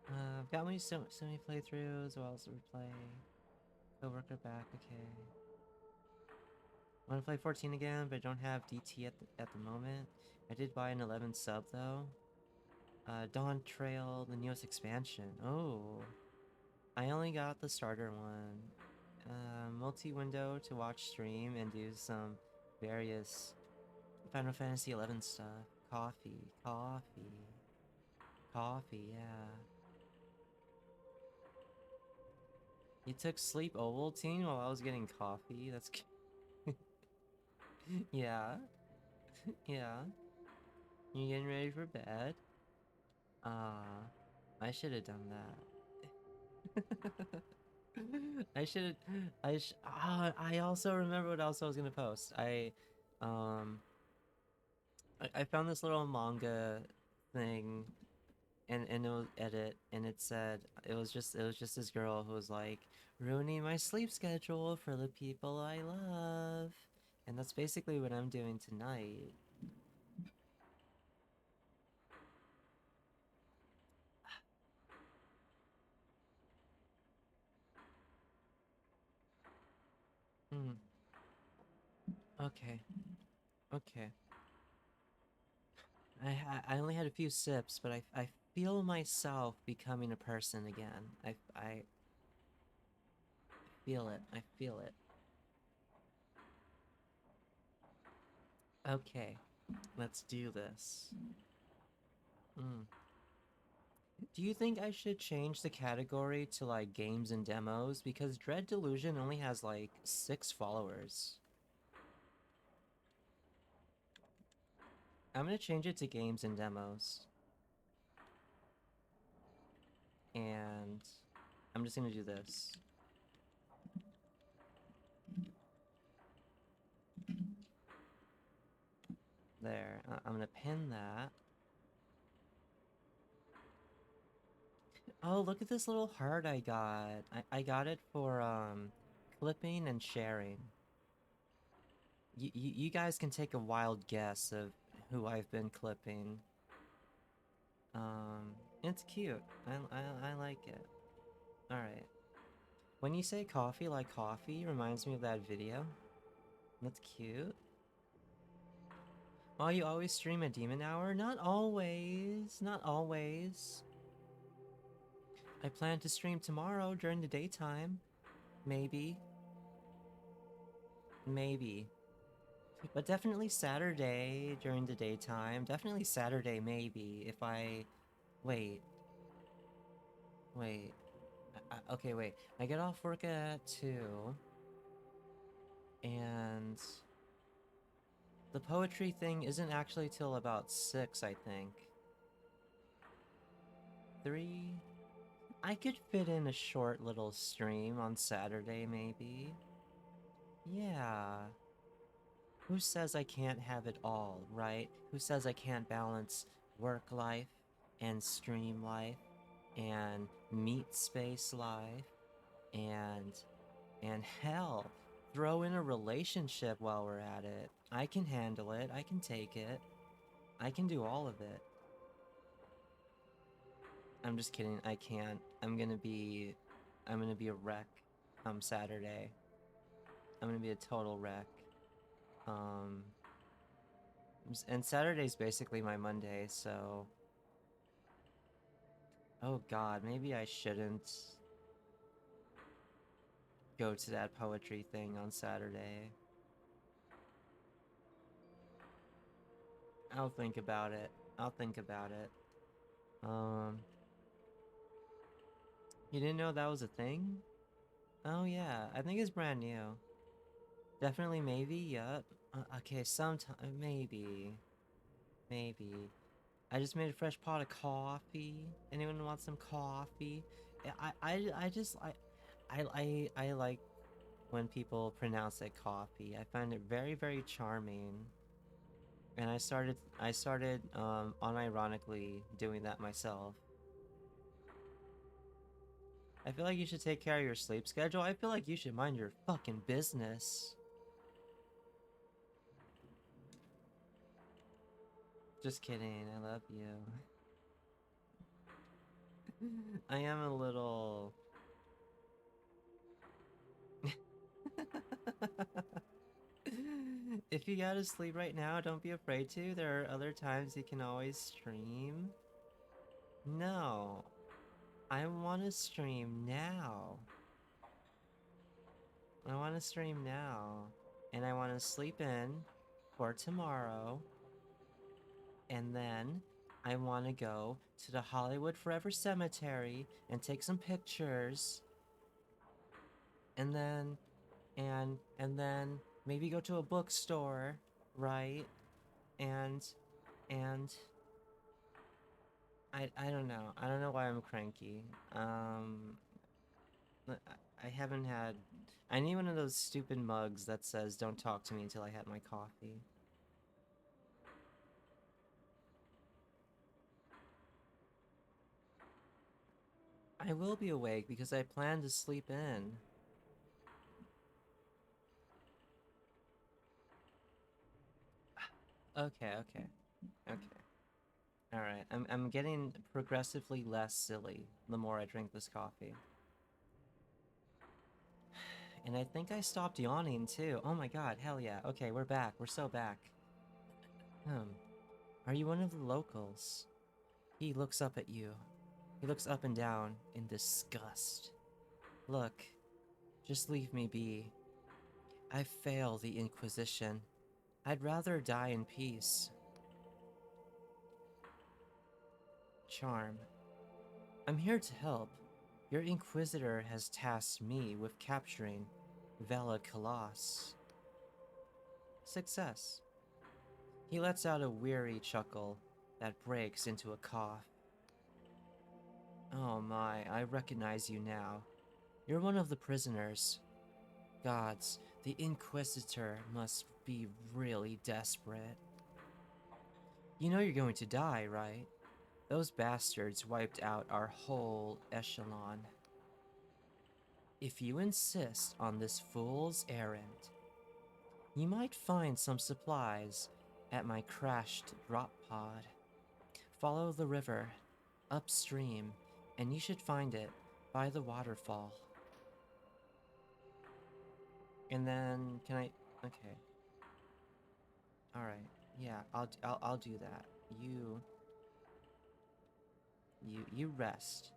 I've got so many playthroughs, while else replay. Coworker back, okay. Want to play 14 again, but I don't have DT at the moment. I did buy an 11 sub though. Dawn Trail, the newest expansion. Oh, I only got the starter one. Multi-window to watch stream and do some various Final Fantasy 11 stuff. Coffee, yeah. You took Sleep Ovaltine while I was getting coffee? That's yeah, yeah. You getting ready for bed? Ah, I should have done that. I should I also remember what else I was gonna post. Um I found this little manga thing and it was edit and it said it was just this girl who was like ruining my sleep schedule for the people I love. And that's basically what I'm doing tonight. Hmm. Okay. Okay. I only had a few sips, but I feel myself becoming a person again. I feel it. I feel it. Okay, let's do this. Mm. Do you think I should change the category to like games and demos? Because Dread Delusion only has like 6 followers. I'm gonna change it to games and demos. And I'm just gonna do this. There. I'm gonna pin that. Oh, look at this little heart I got. I got it for, clipping and sharing. You guys can take a wild guess of who I've been clipping. It's cute. I like it. Alright. When you say coffee like coffee, reminds me of that video. That's cute. Oh, you always stream at Demon Hour? Not always. Not always. I plan to stream tomorrow during the daytime. Maybe. Maybe. But definitely Saturday during the daytime. Definitely Saturday, maybe. If I... Wait. Wait. Okay, wait. I get off work at 2. And... the poetry thing isn't actually till about 6, I think. 3? I could fit in a short little stream on Saturday, maybe. Yeah. Who says I can't have it all, right? Who says I can't balance work life and stream life and meat space life and hell, throw in a relationship while we're at it. I can handle it. I can take it. I can do all of it. I'm just kidding. I can't. I'm gonna be a wreck Saturday. I'm gonna be a total wreck. And Saturday's basically my Monday, so... Oh god, maybe I shouldn't go to that poetry thing on Saturday. I'll think about it. I'll think about it. You didn't know that was a thing? Oh yeah, I think it's brand new. Definitely maybe, yup. Okay, sometime, maybe. Maybe. I just made a fresh pot of coffee. Anyone want some coffee? I like when people pronounce it coffee. I find it very, very charming. And I started unironically doing that myself. I feel like you should take care of your sleep schedule. I feel like you should mind your fucking business. Just kidding, I love you. I am a little... If you gotta sleep right now, don't be afraid to. There are other times you can always stream. No. I want to stream now. I want to stream now. And I want to sleep in for tomorrow. And then I want to go to the Hollywood Forever Cemetery and take some pictures. And then and then maybe go to a bookstore, right? And I don't know. I don't know why I'm cranky. I haven't had... I need one of those stupid mugs that says don't talk to me until I had my coffee. I will be awake because I plan to sleep in. Okay. Alright, I'm getting progressively less silly the more I drink this coffee. And I think I stopped yawning too. Oh my god, hell yeah. Okay, we're back. We're so back. Are you one of the locals? He looks up at you. He looks up and down in disgust. Look, just leave me be. I fail the Inquisition. I'd rather die in peace. Charm. I'm here to help. Your Inquisitor has tasked me with capturing Vela Colossus. Success. He lets out a weary chuckle that breaks into a cough. Oh my, I recognize you now. You're one of the prisoners. Gods, the Inquisitor must be really desperate. You know you're going to die, right? Those bastards wiped out our whole echelon. If you insist on this fool's errand, you might find some supplies at my crashed drop pod. Follow the river upstream, and you should find it by the waterfall. And then, can I? Okay. All right. Yeah, I'll do that. You rest.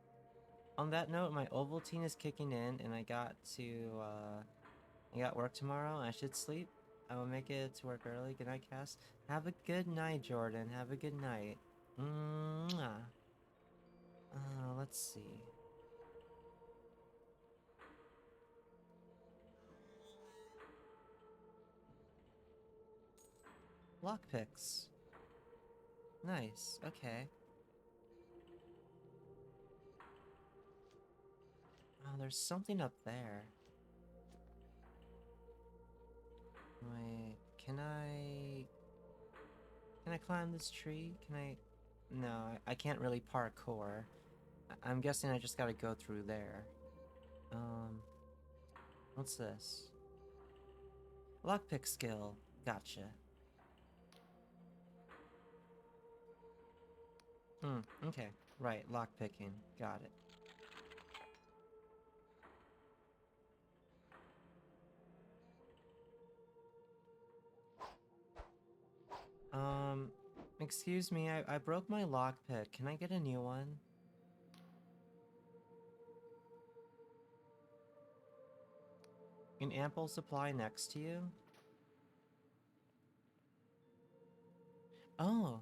On that note, my Ovaltine is kicking in, and I got work tomorrow. I should sleep. I will make it to work early. Good night, Cass. Have a good night, Jordan. Have a good night. Mwah. Let's see. Lockpicks. Nice. Okay. Oh, there's something up there. Wait, can I climb this tree? Can I? No, I can't really parkour. I'm guessing I just gotta go through there. What's this? Lockpick skill. Gotcha. Okay. Right, lockpicking. Got it. Um, excuse me, I broke my lockpick. Can I get a new one? An ample supply next to you? Oh,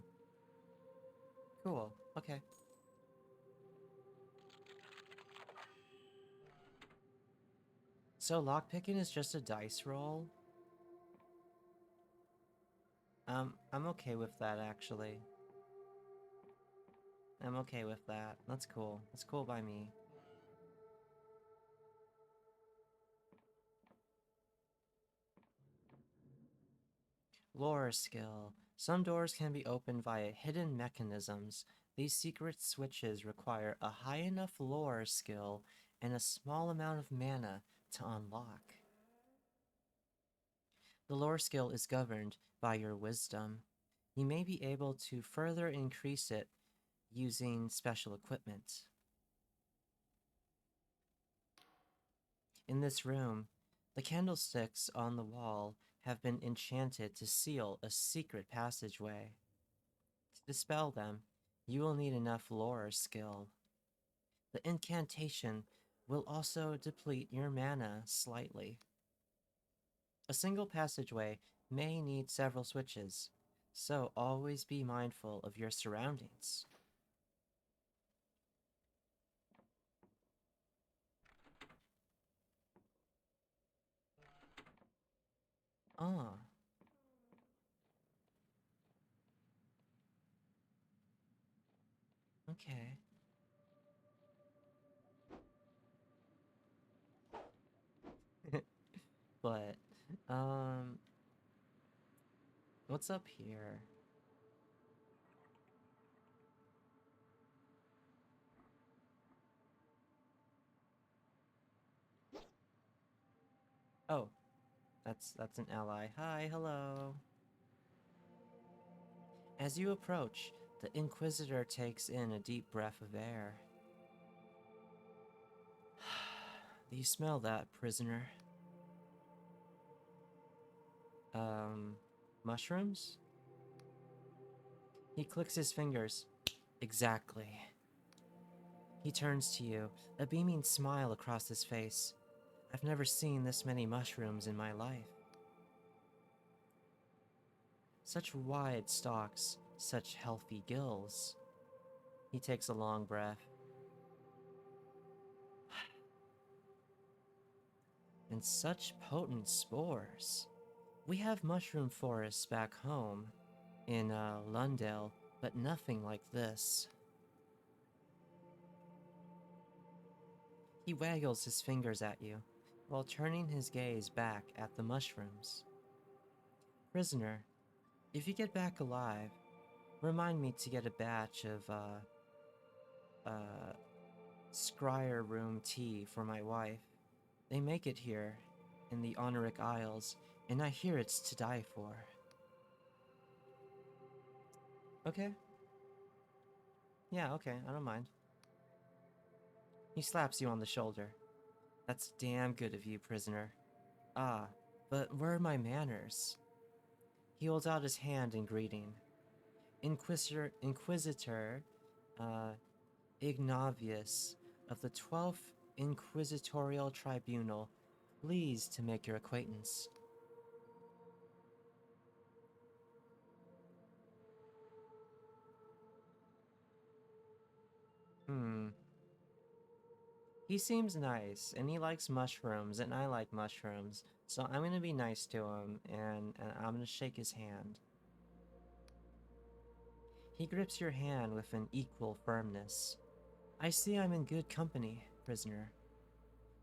cool. Okay. So lockpicking is just a dice roll? I'm okay with that, actually. I'm okay with that. That's cool. That's cool by me. Lore skill. Some doors can be opened via hidden mechanisms. These secret switches require a high enough lore skill and a small amount of mana to unlock. The lore skill is governed by your wisdom. You may be able to further increase it using special equipment. In this room, the candlesticks on the wall have been enchanted to seal a secret passageway. To dispel them, you will need enough lore skill. The incantation will also deplete your mana slightly. A single passageway may need several switches, so always be mindful of your surroundings. Ah, okay. But, um, what's up here? Oh, that's an ally. Hi, hello. As you approach, the Inquisitor takes in a deep breath of air. Do you smell that, prisoner? Mushrooms? He clicks his fingers. Exactly. He turns to you, a beaming smile across his face. I've never seen this many mushrooms in my life. Such wide stalks, such healthy gills. He takes a long breath. And such potent spores. We have mushroom forests back home in Lundale, but nothing like this. He waggles his fingers at you, while turning his gaze back at the mushrooms. Prisoner, if you get back alive, remind me to get a batch of, Scryer room tea for my wife. They make it here, in the Honoric Isles, and I hear it's to die for. Okay. Yeah, okay, I don't mind. He slaps you on the shoulder. That's damn good of you, prisoner. Ah, but where are my manners? He holds out his hand in greeting. Inquisitor, uh, Ignavius of the 12th Inquisitorial Tribunal, pleased to make your acquaintance. He seems nice, and he likes mushrooms, and I like mushrooms, so I'm gonna be nice to him, and I'm gonna shake his hand. He grips your hand with an equal firmness. I see I'm in good company, prisoner.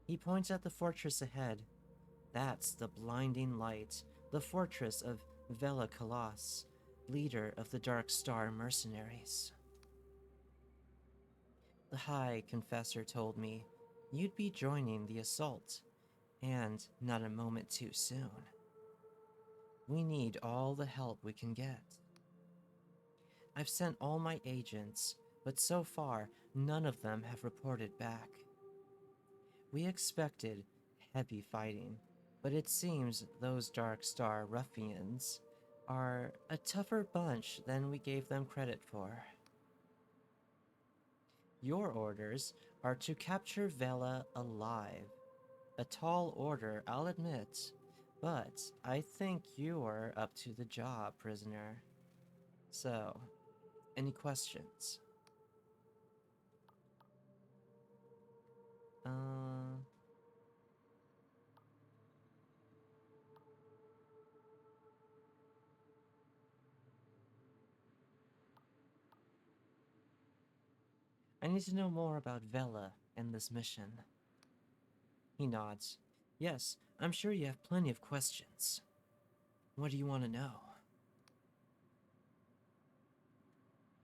He points at the fortress ahead. That's the blinding light, the fortress of Vela Kalas, leader of the Dark Star mercenaries. The High Confessor told me you'd be joining the assault, and not a moment too soon. We need all the help we can get. I've sent all my agents, but so far none of them have reported back. We expected heavy fighting, but it seems those Dark Star ruffians are a tougher bunch than we gave them credit for. Your orders are to capture Vela alive. A tall order, I'll admit, but I think you're up to the job, prisoner. So, any questions? Uh... I need to know more about Vela and this mission. He nods. Yes, I'm sure you have plenty of questions. What do you want to know?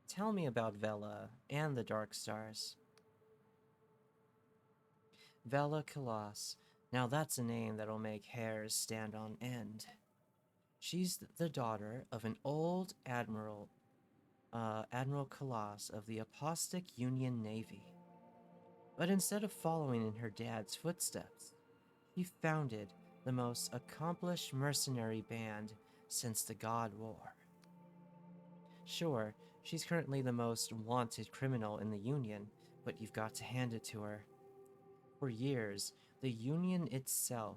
Tell me about Vela and the Dark Stars. Vela Kalas. Now that's a name that'll make hairs stand on end. She's the daughter of an old admiral, Admiral Kalas of the Apostic Union Navy. But instead of following in her dad's footsteps, he founded the most accomplished mercenary band since the God War. Sure, she's currently the most wanted criminal in the Union, but you've got to hand it to her. For years, the Union itself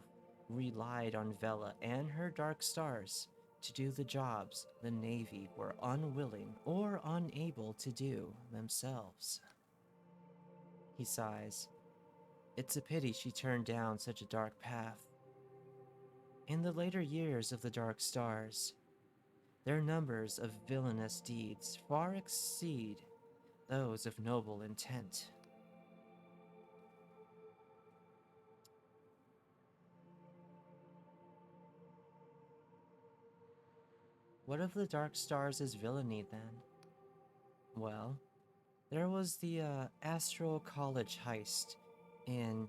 relied on Vela and her Dark Stars to do the jobs the Navy were unwilling or unable to do themselves. He sighs. It's a pity she turned down such a dark path. In the later years of the Dark Stars, their numbers of villainous deeds far exceed those of noble intent. What of the Dark Stars' villainy then? Well, there was the Astral College heist in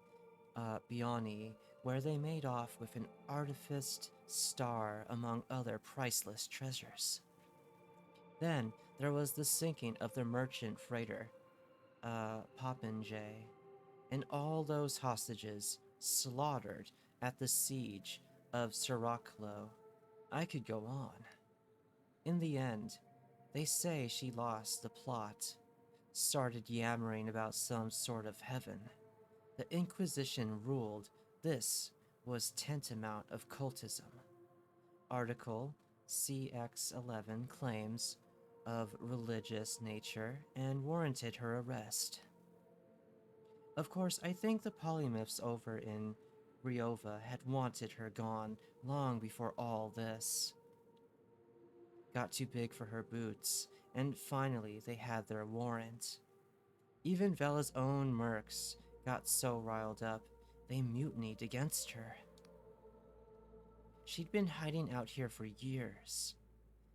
Bioni, where they made off with an artificed star among other priceless treasures. Then there was the sinking of the merchant freighter, Popinjay, and all those hostages slaughtered at the siege of Siraclo. I could go on. In the end, they say she lost the plot, started yammering about some sort of heaven. The Inquisition ruled this was tantamount of cultism. Article CX11 claims of religious nature and warranted her arrest. Of course, I think the polymyths over in Riova had wanted her gone long before all this. Got too big for her boots, and finally they had their warrant. Even Vela's own mercs got so riled up, they mutinied against her. She'd been hiding out here for years,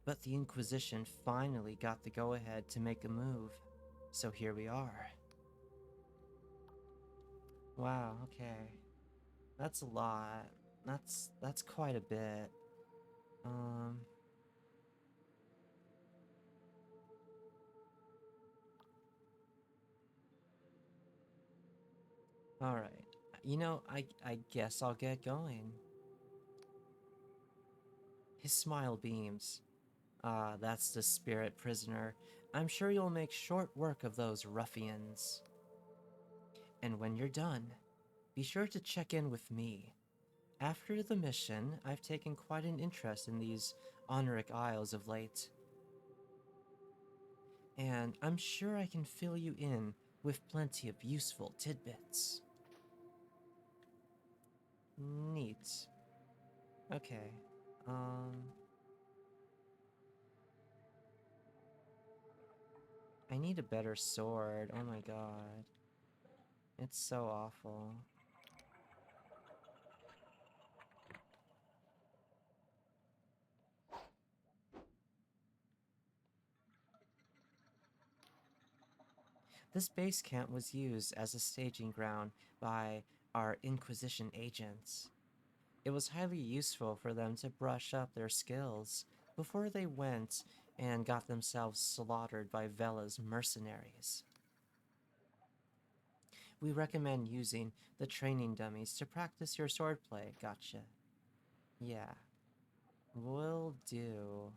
but the Inquisition finally got the go-ahead to make a move, so here we are. Wow, okay. That's a lot. That's quite a bit. Alright. You know, I guess I'll get going. His smile beams. Ah, that's the spirit, prisoner. I'm sure you'll make short work of those ruffians. And when you're done, be sure to check in with me. After the mission, I've taken quite an interest in these Honoric Isles of late. And I'm sure I can fill you in with plenty of useful tidbits. Neat. Okay. I need a better sword. Oh my god. It's so awful. This base camp was used as a staging ground by our Inquisition agents. It was highly useful for them to brush up their skills before they went and got themselves slaughtered by Vela's mercenaries. We recommend using the training dummies to practice your swordplay, gotcha. Yeah. Will do.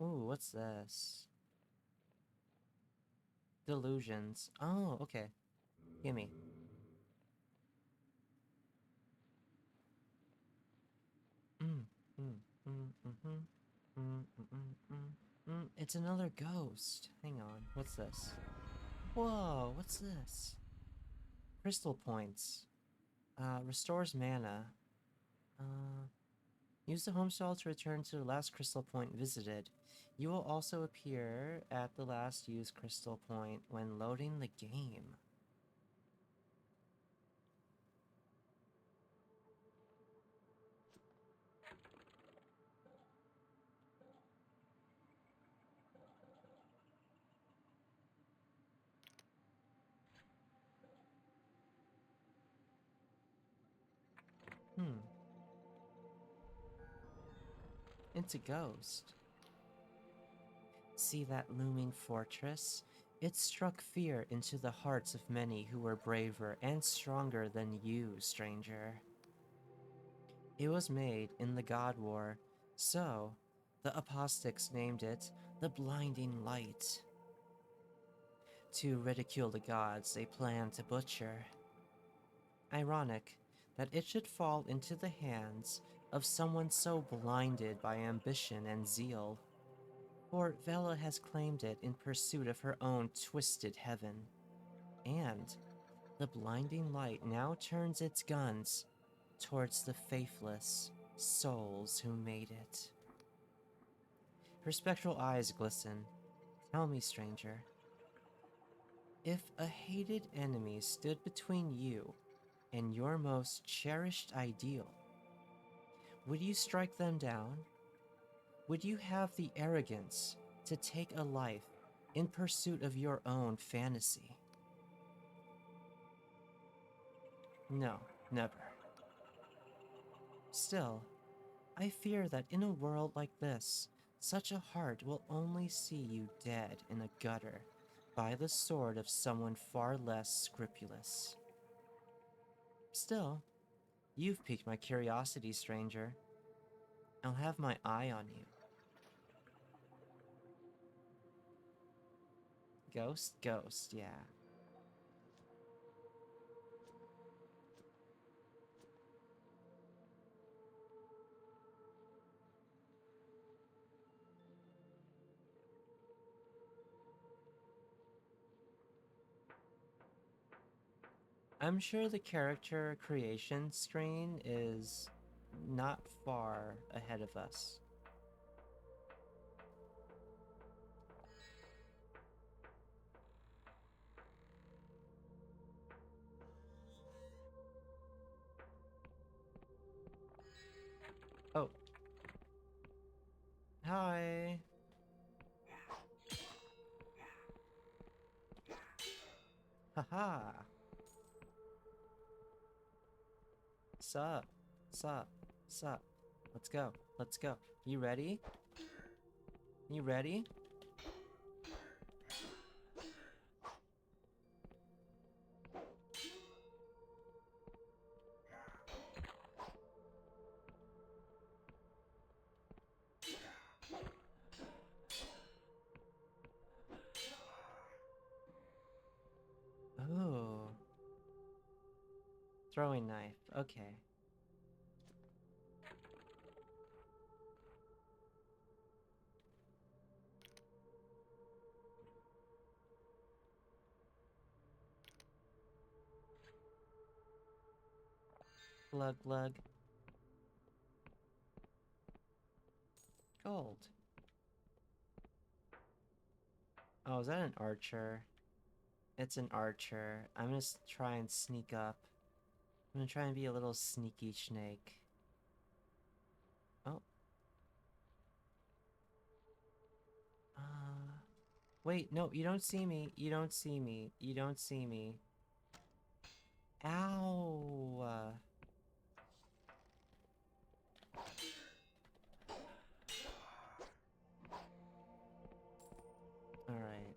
Ooh, what's this? Delusions. Oh, okay. Gimme. Mm, mm, mm, mm-hmm. It's another ghost. Hang on. What's this? Whoa, what's this? Crystal points. Restores mana. Use the home stall to return to the last crystal point visited. You will also appear at the last used crystal point when loading the game. It's a ghost. See that looming fortress? It struck fear into the hearts of many who were braver and stronger than you, stranger. It was made in the God War, so the apostates named it the Blinding Light. To ridicule the gods they planned to butcher. Ironic that it should fall into the hands of someone so blinded by ambition and zeal. For Vela has claimed it in pursuit of her own twisted heaven. And the blinding light now turns its guns towards the faithless souls who made it. Her spectral eyes glisten. Tell me, stranger, if a hated enemy stood between you and your most cherished ideal, would you strike them down? Would you have the arrogance to take a life in pursuit of your own fantasy? No, never. Still, I fear that in a world like this, such a heart will only see you dead in a gutter by the sword of someone far less scrupulous. Still, you've piqued my curiosity, stranger. I'll have my eye on you. Ghost, ghost, yeah. I'm sure the character creation screen is not far ahead of us. Aha! Sup? Sup? Sup? Let's go. Let's go. You ready? You ready? Oh. Throwing knife. Okay. Glug glug. Gold. Oh, is that an archer? It's an archer. I'm gonna try and sneak up. I'm gonna try and be a little sneaky snake. Oh. Wait, no, you don't see me. You don't see me. You don't see me. Ow! Alright.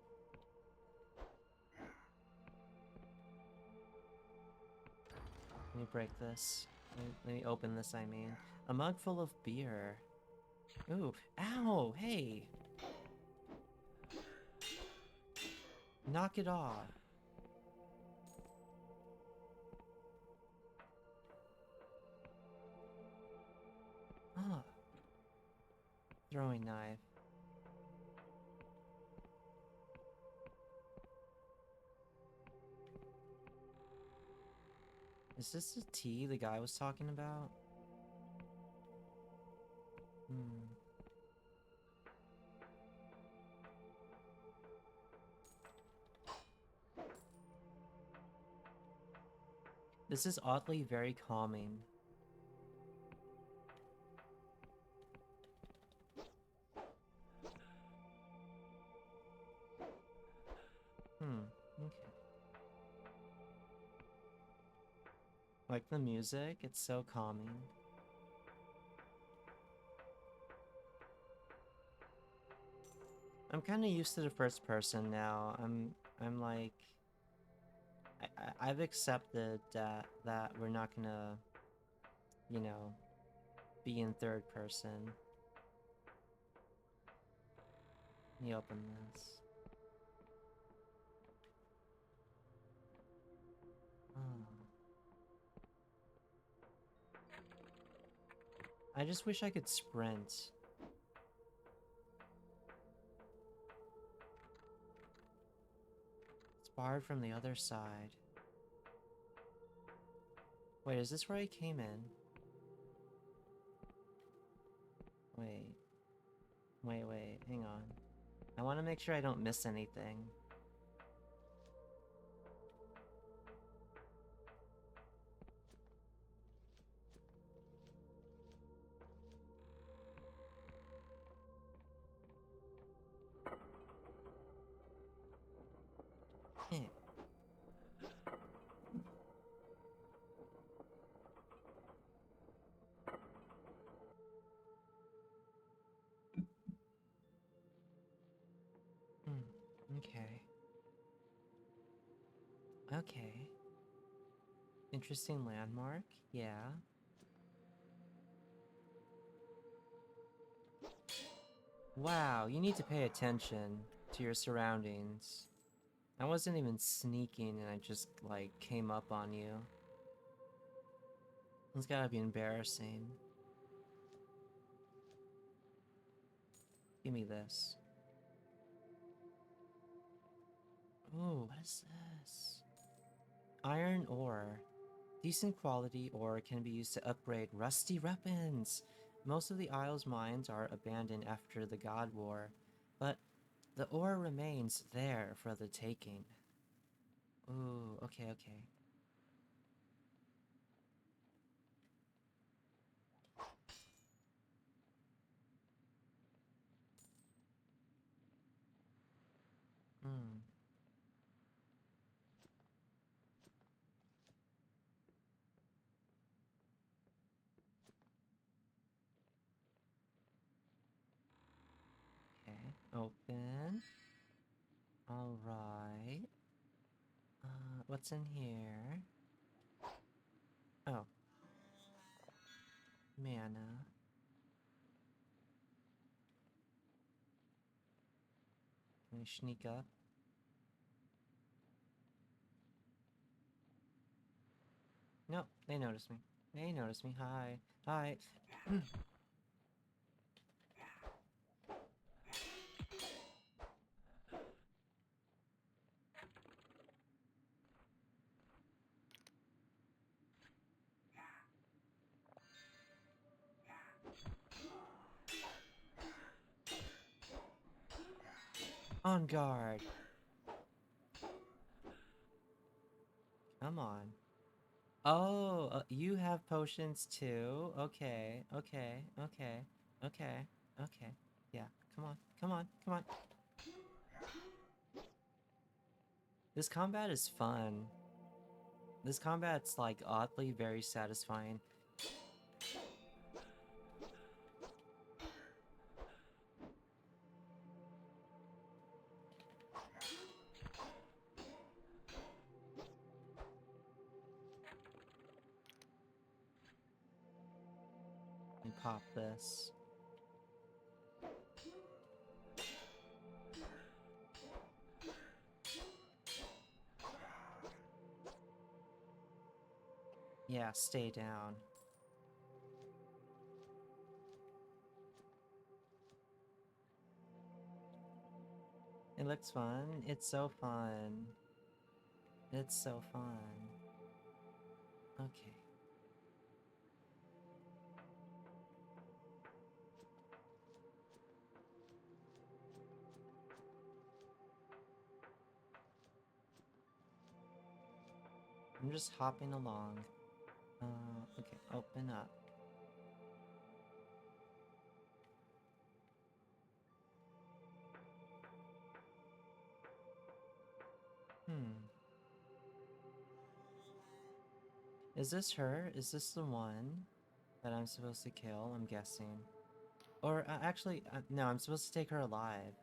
Let me break this. Let me open this, I mean. A mug full of beer. Ooh. Ow! Hey! Knock it off. Ah. Throwing knife. Is this the tea the guy was talking about? Hmm. This is oddly very calming. Okay. Like the music, it's so calming. I'm kind of used to the first person now. I'm like, I've accepted that we're not gonna, you know, be in third person. Let me open this. Oh. I just wish I could sprint. It's barred from the other side. Wait, is this where I came in? Wait. Wait, hang on. I want to make sure I don't miss anything. Eh. Okay. Okay. Interesting landmark? Yeah. Wow, you need to pay attention to your surroundings. I wasn't even sneaking and I just, like, came up on you. It's gotta be embarrassing. Give me this. Ooh, what is this? Iron ore. Decent quality ore can be used to upgrade rusty weapons. Most of the Isle's mines are abandoned after the God War, but the ore remains there for the taking. Ooh, okay. Hmm. Open. Alright. What's in here? Oh. Mana. Let me sneak up. Nope, they noticed me. They noticed me. Hi. Hi. On guard. Come on. Oh, you have potions too? Okay, okay, okay, okay, okay. Yeah, come on, come on, come on. This combat is fun. This combat's like oddly very satisfying. And pop this. Yeah, stay down. It looks fun. It's so fun. It's so fun. Okay. I'm just hopping along. Okay, open up. Hmm. Is this her? Is this the one that I'm supposed to kill? I'm guessing. Or, actually, no, I'm supposed to take her alive.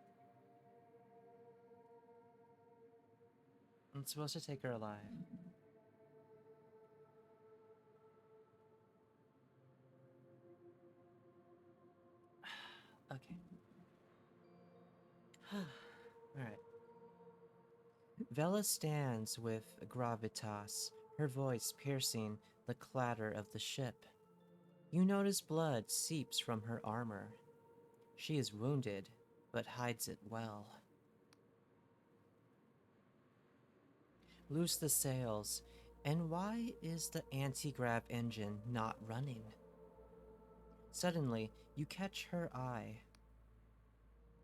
I'm supposed to take her alive. Okay. Alright. Vela stands with gravitas, her voice piercing the clatter of the ship. You notice blood seeps from her armor. She is wounded, but hides it well. Loose the sails, and why is the anti-grav engine not running? Suddenly, you catch her eye.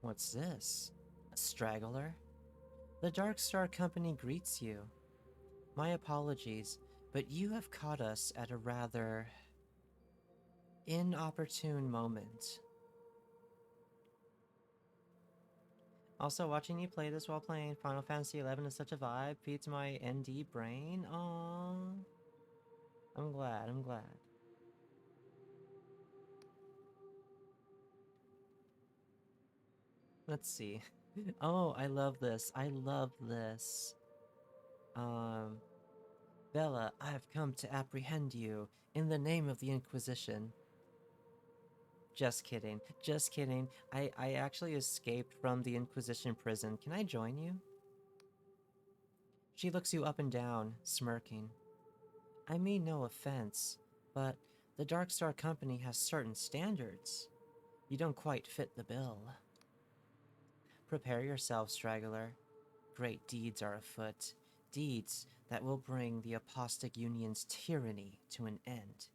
What's this? A straggler? The Dark Star Company greets you. My apologies, but you have caught us at a rather inopportune moment. Also, watching you play this while playing Final Fantasy XI is such a vibe. Feeds my ND brain. Aww. I'm glad, I'm glad. Let's see. Oh, I love this. I love this. Bella, I have come to apprehend you in the name of the Inquisition. Just kidding. Just kidding. I actually escaped from the Inquisition prison. Can I join you? She looks you up and down, smirking. I mean no offense, but the Dark Star Company has certain standards. You don't quite fit the bill. Prepare yourself, straggler. Great deeds are afoot. Deeds that will bring the Apostate Union's tyranny to an end.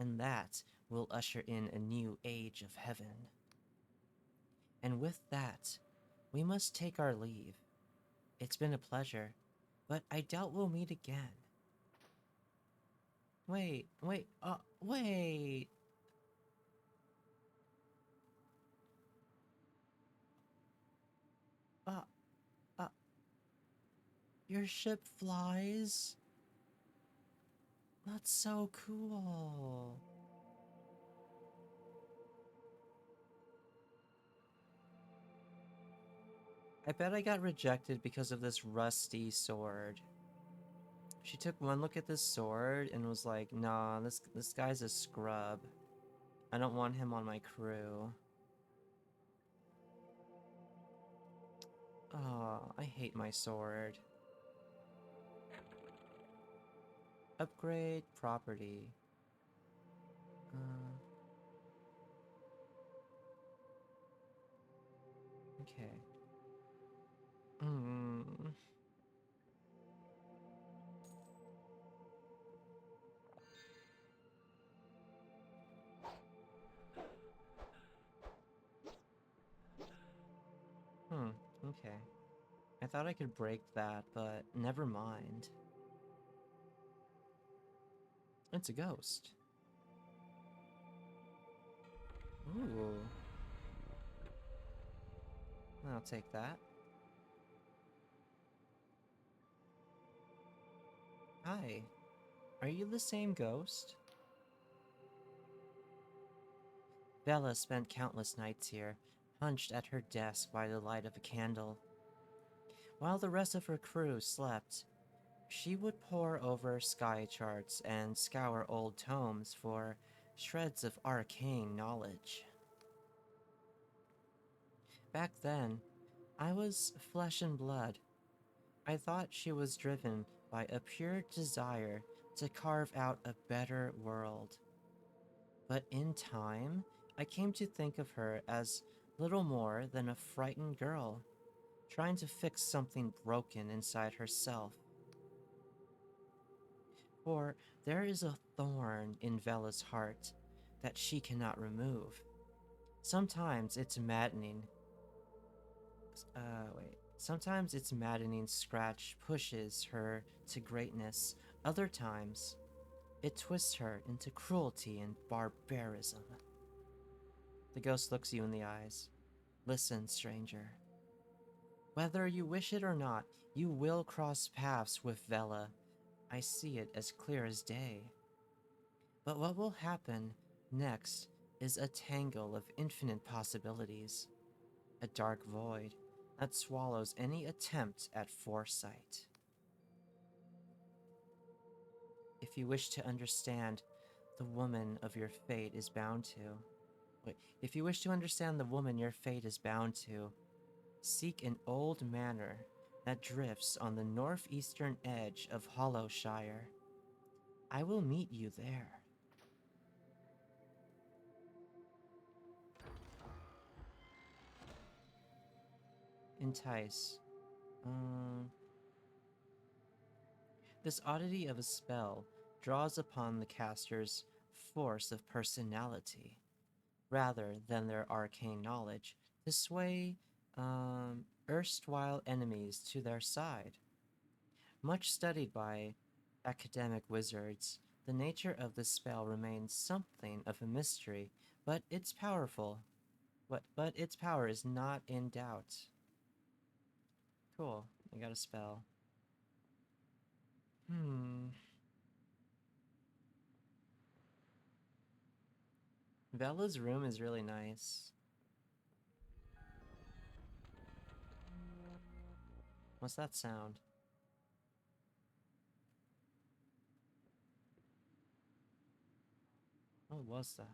And that will usher in a new age of heaven. And with that, we must take our leave. It's been a pleasure, but I doubt we'll meet again. Wait. Wait! Uh, uh, your ship flies? That's so cool. I bet I got rejected because of this rusty sword. She took one look at this sword and was like, nah, this guy's a scrub. I don't want him on my crew. Oh, I hate my sword. Upgrade property. Okay. Hmm. Hmm. Okay. I thought I could break that, but never mind. It's a ghost. Ooh. I'll take that. Hi. Are you the same ghost? Bella spent countless nights here, hunched at her desk by the light of a candle. While the rest of her crew slept, she would pore over sky charts and scour old tomes for shreds of arcane knowledge. Back then, I was flesh and blood. I thought she was driven by a pure desire to carve out a better world. But in time, I came to think of her as little more than a frightened girl, trying to fix something broken inside herself. For there is a thorn in Vela's heart that she cannot remove. Sometimes it's maddening. Sometimes its maddening scratch pushes her to greatness. Other times, it twists her into cruelty and barbarism. The ghost looks you in the eyes. Listen, stranger. Whether you wish it or not, you will cross paths with Vela. I see it as clear as day. But what will happen next is a tangle of infinite possibilities, a dark void that swallows any attempt at foresight. If you wish to understand the woman of your fate is bound to. If you wish to understand the woman your fate is bound to, seek an old manor that drifts on the northeastern edge of Hollowshire. I will meet you there. Entice. This oddity of a spell draws upon the caster's force of personality, rather than their arcane knowledge, to sway erstwhile enemies to their side. Much studied by academic wizards, the nature of the spell remains something of a mystery, but its powerful. But its power is not in doubt. Cool, I got a spell. Bella's room is really nice. What's that sound? What was that?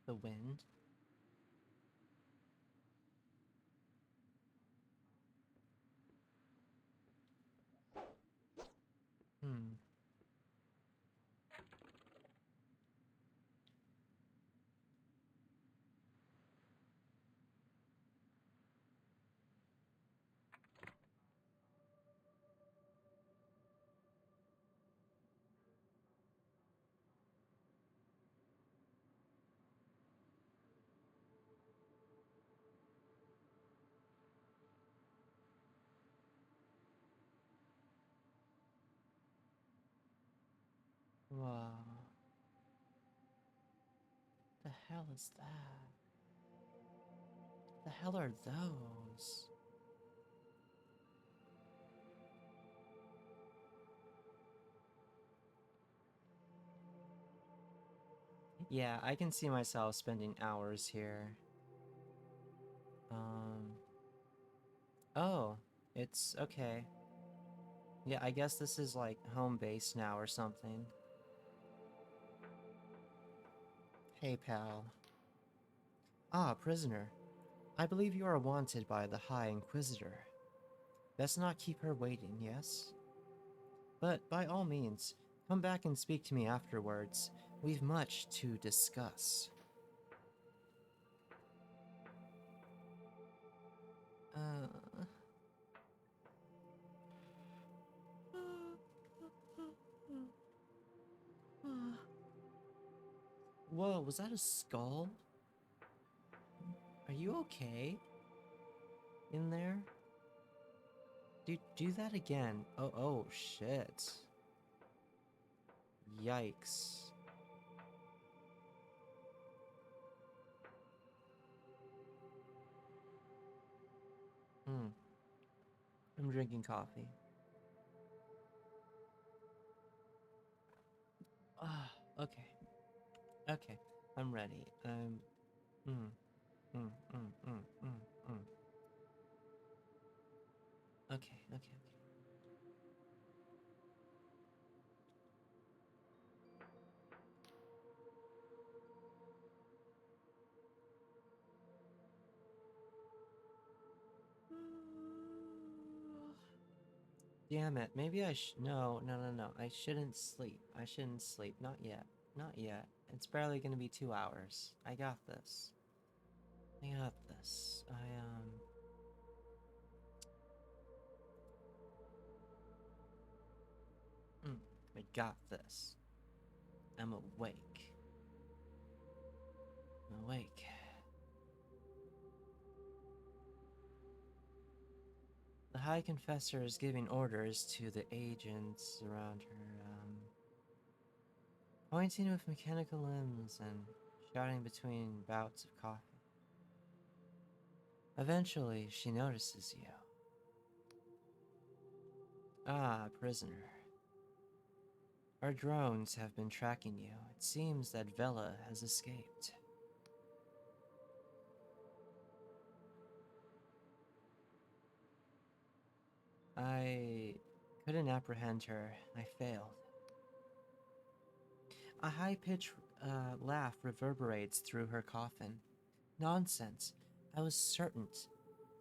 The wind? Hmm. Wow. The hell is that? The hell are those? Yeah, I can see myself spending hours here. Um. Oh, it's okay. Yeah, I guess this is like home base now or something. Hey, pal. Ah, prisoner. I believe you are wanted by the High Inquisitor. Best not keep her waiting, yes? But by all means, come back and speak to me afterwards. We've much to discuss. Uh. Whoa, was that a skull? Are you okay? In there? Do that again. Oh, shit. Yikes. I'm drinking coffee. Ah, okay. Okay. I'm ready. Mm, mm, mm, mm, mm, mm. Okay. Damn it. Maybe I no. I shouldn't sleep. I shouldn't sleep. Not yet. Not yet. It's barely gonna be 2 hours. I got this. I got this. I got this. I'm awake. I'm awake. The High Confessor is giving orders to the agents around her, pointing with mechanical limbs and shouting between bouts of coughing. Eventually, she notices you. Ah, prisoner. Our drones have been tracking you. It seems that Vela has escaped. I couldn't apprehend her. I failed. A high-pitched laugh reverberates through her coffin. Nonsense. I was certain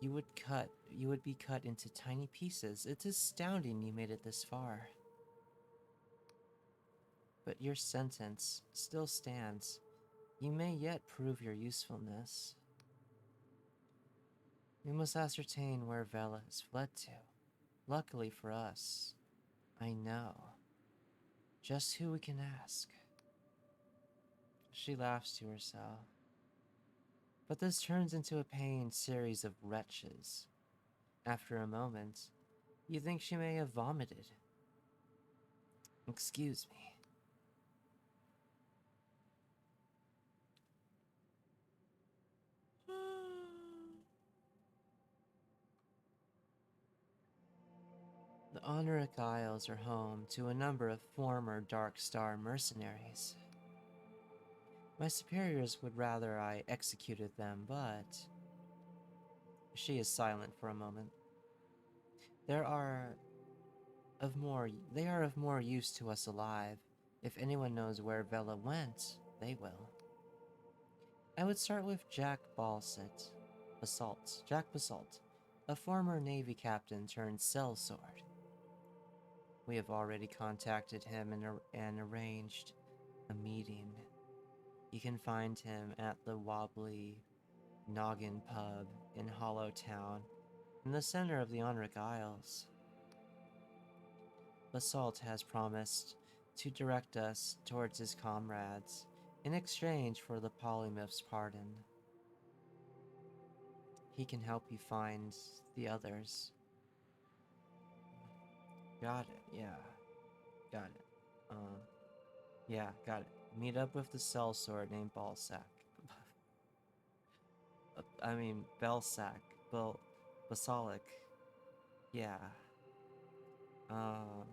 you would be cut into tiny pieces. It's astounding you made it this far. But your sentence still stands. You may yet prove your usefulness. We must ascertain where Vela has fled to. Luckily for us, I know just who we can ask. She laughs to herself. But this turns into a paying series of retches. After a moment, you think she may have vomited. Excuse me. The Honoric Isles are home to a number of former Dark Star mercenaries. My superiors would rather I executed them, but... She is silent for a moment. They are of more use to us alive. If anyone knows where Vela went, they will. I would start with Jack Basalt, a former Navy captain turned sellsword. We have already contacted him and arranged a meeting. You can find him at the Wobbly Noggin Pub in Hollow Town, in the center of the Onric Isles. Basalt has promised to direct us towards his comrades in exchange for the Polymorph's pardon. He can help you find the others. Got it, yeah. Got it. Yeah, got it. Meet up with the sellsword named Balsac. I mean, Belsac. Basalic. Yeah. Um,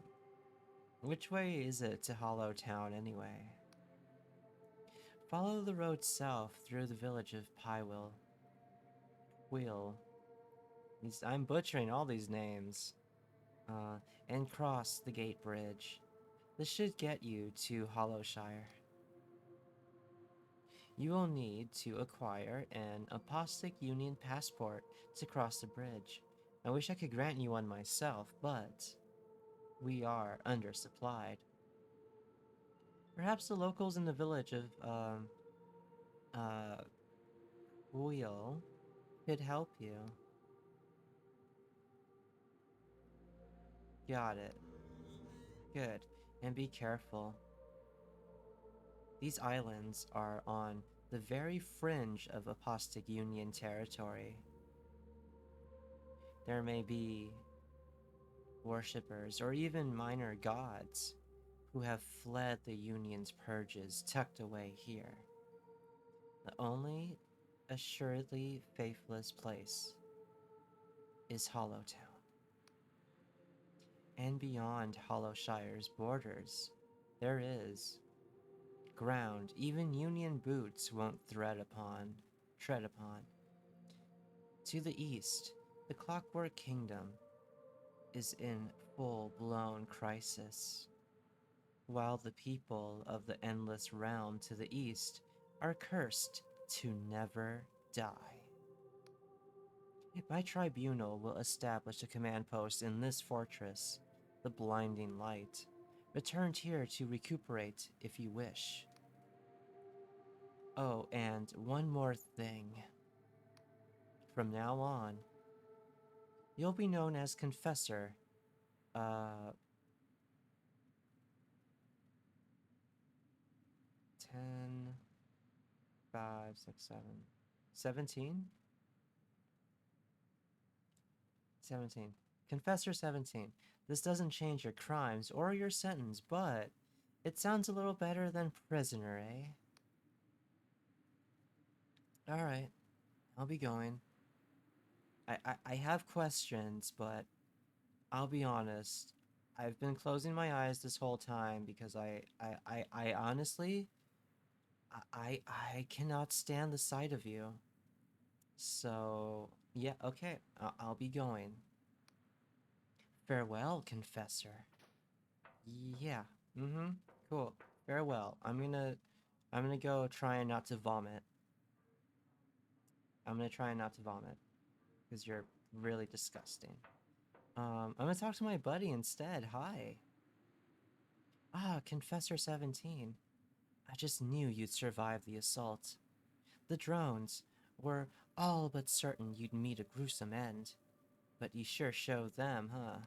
which way is it to Hollow Town anyway? Follow the road south through the village of Pywell. Wheel. I'm butchering all these names. And cross the gate bridge. This should get you to Hollowshire. You will need to acquire an Apostolic Union passport to cross the bridge. I wish I could grant you one myself, but we are undersupplied. Perhaps the locals in the village of, uh, Wheel could help you. Got it. Good. And be careful. These islands are on the very fringe of Apostolic Union territory. There may be worshippers or even minor gods who have fled the Union's purges tucked away here. The only assuredly faithless place is Hollowtown. And beyond Hollowshire's borders, there is ground even Union boots won't tread upon. To the east, the Clockwork Kingdom is in full-blown crisis, while the people of the Endless Realm to the east are cursed to never die. My tribunal will establish a command post in this fortress, the Blinding Light, returned here to recuperate if you wish. Oh, and one more thing. From now on, you'll be known as Confessor, 10, 5, 6, 7, 17? 17. Confessor 17. This doesn't change your crimes or your sentence, but it sounds a little better than prisoner, eh? Alright, I'll be going. I have questions, but I'll be honest. I've been closing my eyes this whole time because I honestly, I cannot stand the sight of you. So, yeah, okay, I'll be going. Farewell, Confessor. Yeah, cool. Farewell. I'm gonna go trying not to vomit. I'm gonna try not to vomit, because you're really disgusting. I'm gonna talk to my buddy instead. Hi. Ah, Confessor 17. I just knew you'd survive the assault. The drones were all but certain you'd meet a gruesome end. But you sure showed them, huh?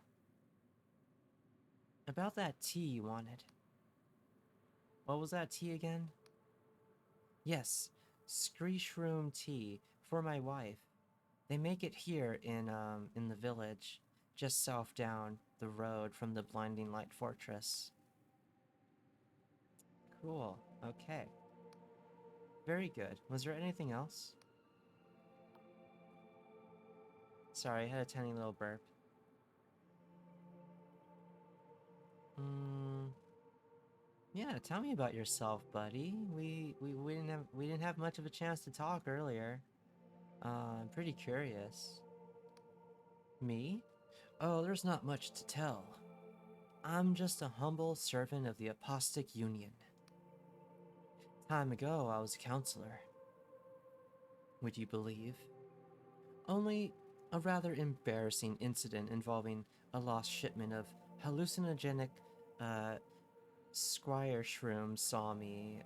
About that tea you wanted. What was that tea again? Yes, Screeshroom tea for my wife. They make it here in the village, just south down the road from the Blinding Light Fortress. Cool. Okay. Very good. Was there anything else? Sorry, I had a tiny little burp. Yeah, tell me about yourself, buddy. We didn't have much of a chance to talk earlier. I'm pretty curious. Me? Oh, there's not much to tell. I'm just a humble servant of the Apostolic Union. Time ago, I was a counselor. Would you believe? Only a rather embarrassing incident involving a lost shipment of hallucinogenic, Squire Shroom saw me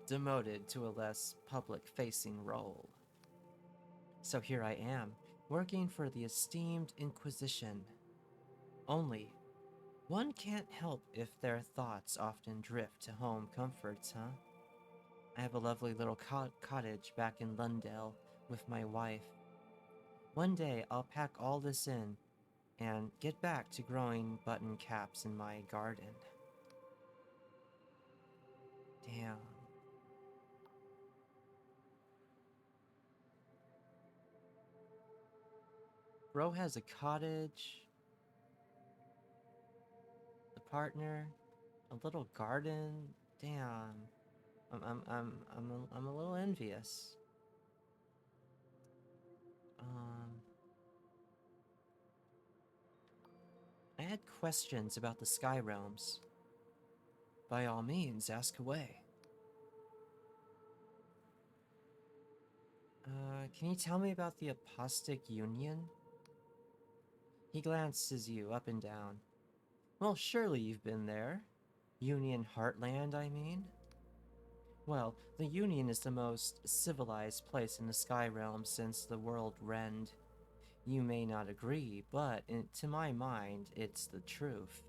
demoted to a less public-facing role. So here I am, working for the esteemed Inquisition. Only, one can't help if their thoughts often drift to home comforts, huh? I have a lovely little cottage back in Lundale with my wife. One day I'll pack all this in and get back to growing button caps in my garden. Damn. Bro has a cottage, a partner, a little garden. Damn. I'm a little envious. I had questions about the Sky Realms. By all means, ask away. Can you tell me about the Apostic Union? He glances you up and down. Well, surely you've been there. Union Heartland, I mean. Well, the Union is the most civilized place in the Sky Realm since the world rend. You may not agree, but to my mind, it's the truth.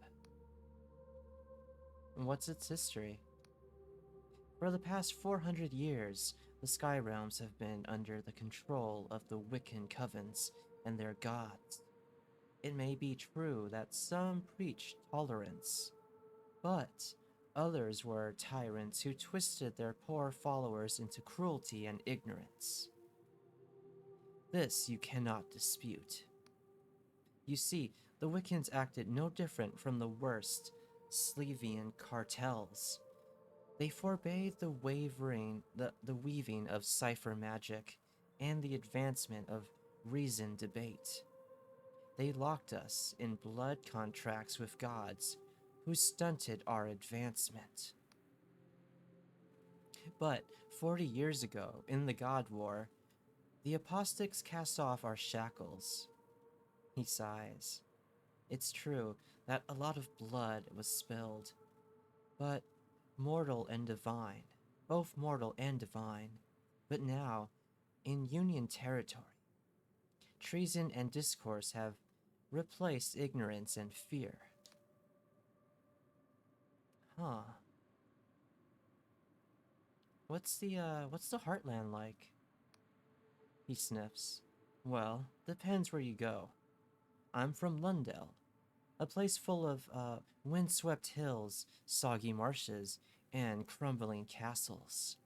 What's its history? For the past 400 years, the Sky Realms have been under the control of the Wiccan covens and their gods. It may be true that some preached tolerance, but others were tyrants who twisted their poor followers into cruelty and ignorance. This you cannot dispute. You see, the Wiccans acted no different from the worst Slevian cartels. They forbade the weaving of cipher magic and the advancement of reasoned debate. They locked us in blood contracts with gods who stunted our advancement. But 40 years ago, in the God War, the apostates cast off our shackles. He sighs. It's true that a lot of blood was spilled, but mortal and divine, both mortal and divine, but now, in Union territory, treason and discourse have replaced ignorance and fear. Huh. What's the Heartland like? He sniffs. Well, depends where you go. I'm from Lundell, a place full of windswept hills, soggy marshes, and crumbling castles,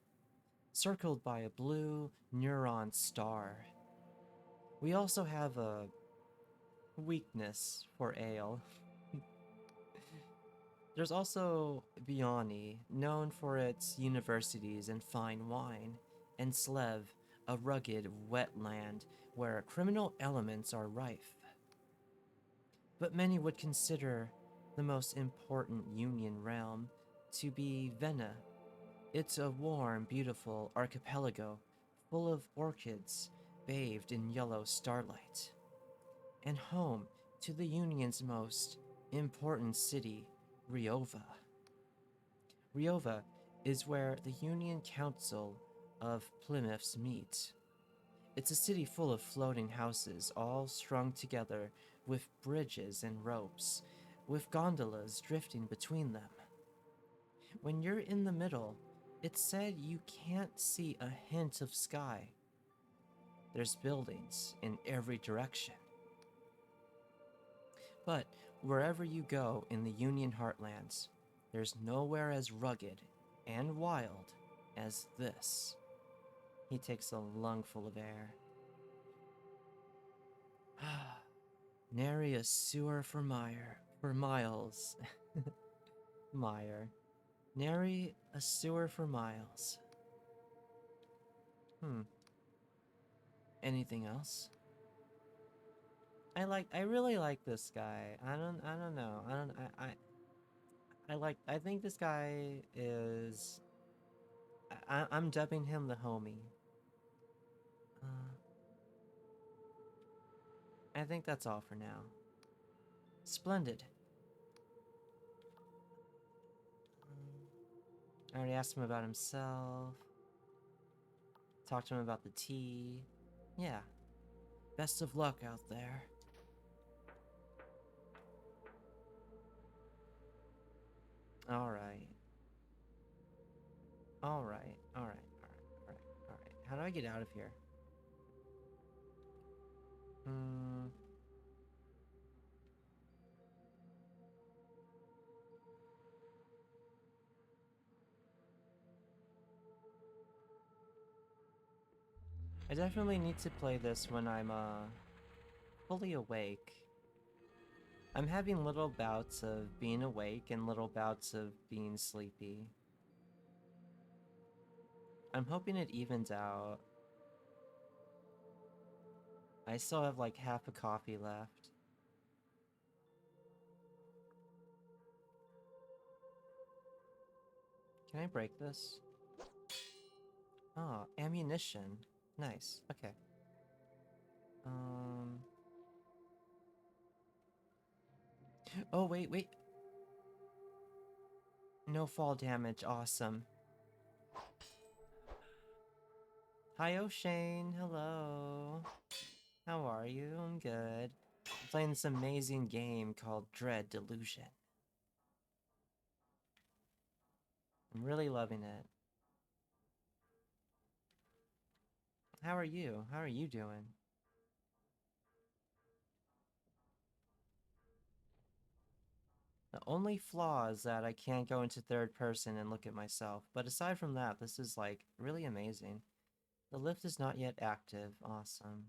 circled by a blue neuron star. We also have a weakness for ale. There's also Biani, known for its universities and fine wine, and Slev, a rugged wetland where criminal elements are rife. But many would consider the most important Union realm to be Vena. It's a warm, beautiful archipelago full of orchids bathed in yellow starlight, and home to the Union's most important city, Riova. Riova is where the Union Council of Plymouths meet. It's a city full of floating houses, all strung together with bridges and ropes, with gondolas drifting between them. When you're in the middle, it's said you can't see a hint of sky. There's buildings in every direction. But wherever you go in the Union Heartlands, there's nowhere as rugged and wild as this. He takes a lungful of air. Nary a sewer for miles. Meyer. Nary a sewer for miles. Anything else? I really like this guy. I don't know. I think this guy is, I'm dubbing him the homie. I think that's all for now. Splendid. I already asked him about himself. Talked to him about the tea. Yeah. Best of luck out there. Alright. Alright. How do I get out of here? I definitely need to play this when I'm, fully awake. I'm having little bouts of being awake and little bouts of being sleepy. I'm hoping it evens out. I still have like half a coffee left. Can I break this? Oh, ammunition. Nice. Okay. Oh, wait, wait. No fall damage. Awesome. Hi, O'Shane. Hello. How are you? I'm good. I'm playing this amazing game called Delusion. I'm really loving it. How are you? How are you doing? The only flaw is that I can't go into third person and look at myself, but aside from that, this is like really amazing. The lift is not yet active. Awesome.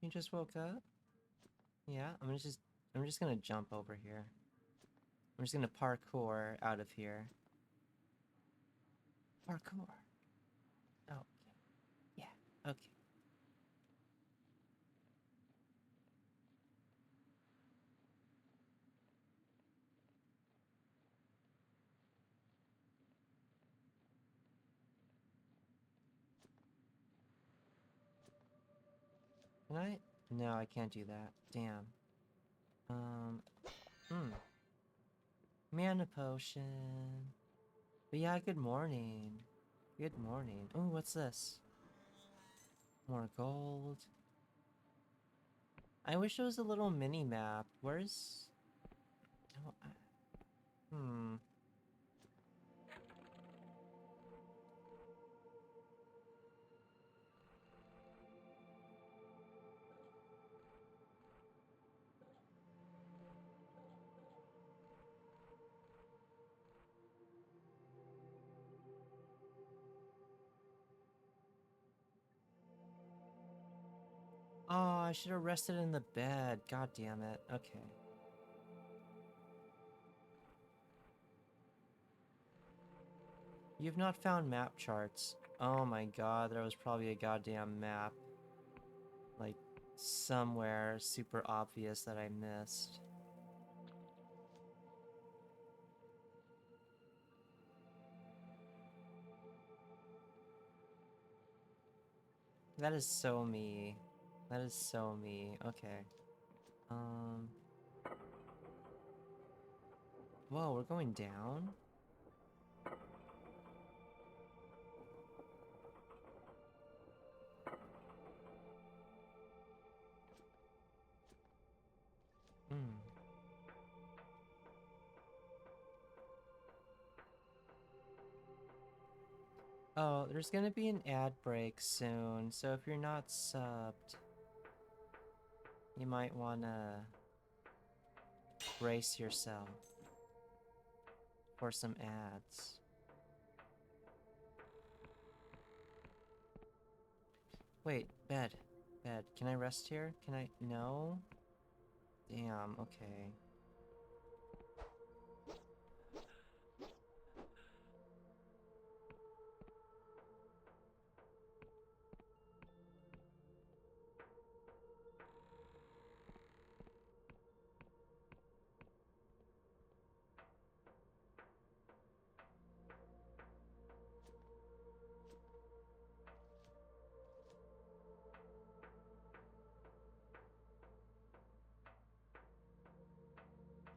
You just woke up? Yeah, I'm just gonna jump over here. I'm just gonna parkour out of here. Parkour. Oh, yeah. Okay. Can I? No, I can't do that. Damn. Um, hmm. Mana potion. But yeah, good morning. Good morning. Oh, what's this? More gold. I wish there was a little mini map. Where's... Oh, hmm. Oh, I should have rested in the bed. God damn it. Okay. You've not found map charts. Oh my god, there was probably a goddamn map. Like, somewhere super obvious that I missed. That is so me. That is so me. Okay. Um... Whoa, we're going down? Hmm. Oh, there's gonna be an ad break soon, so if you're not subbed, you might wanna brace yourself for some ads. Wait, bed. Bed. Can I rest here? Can I? No? Damn, okay.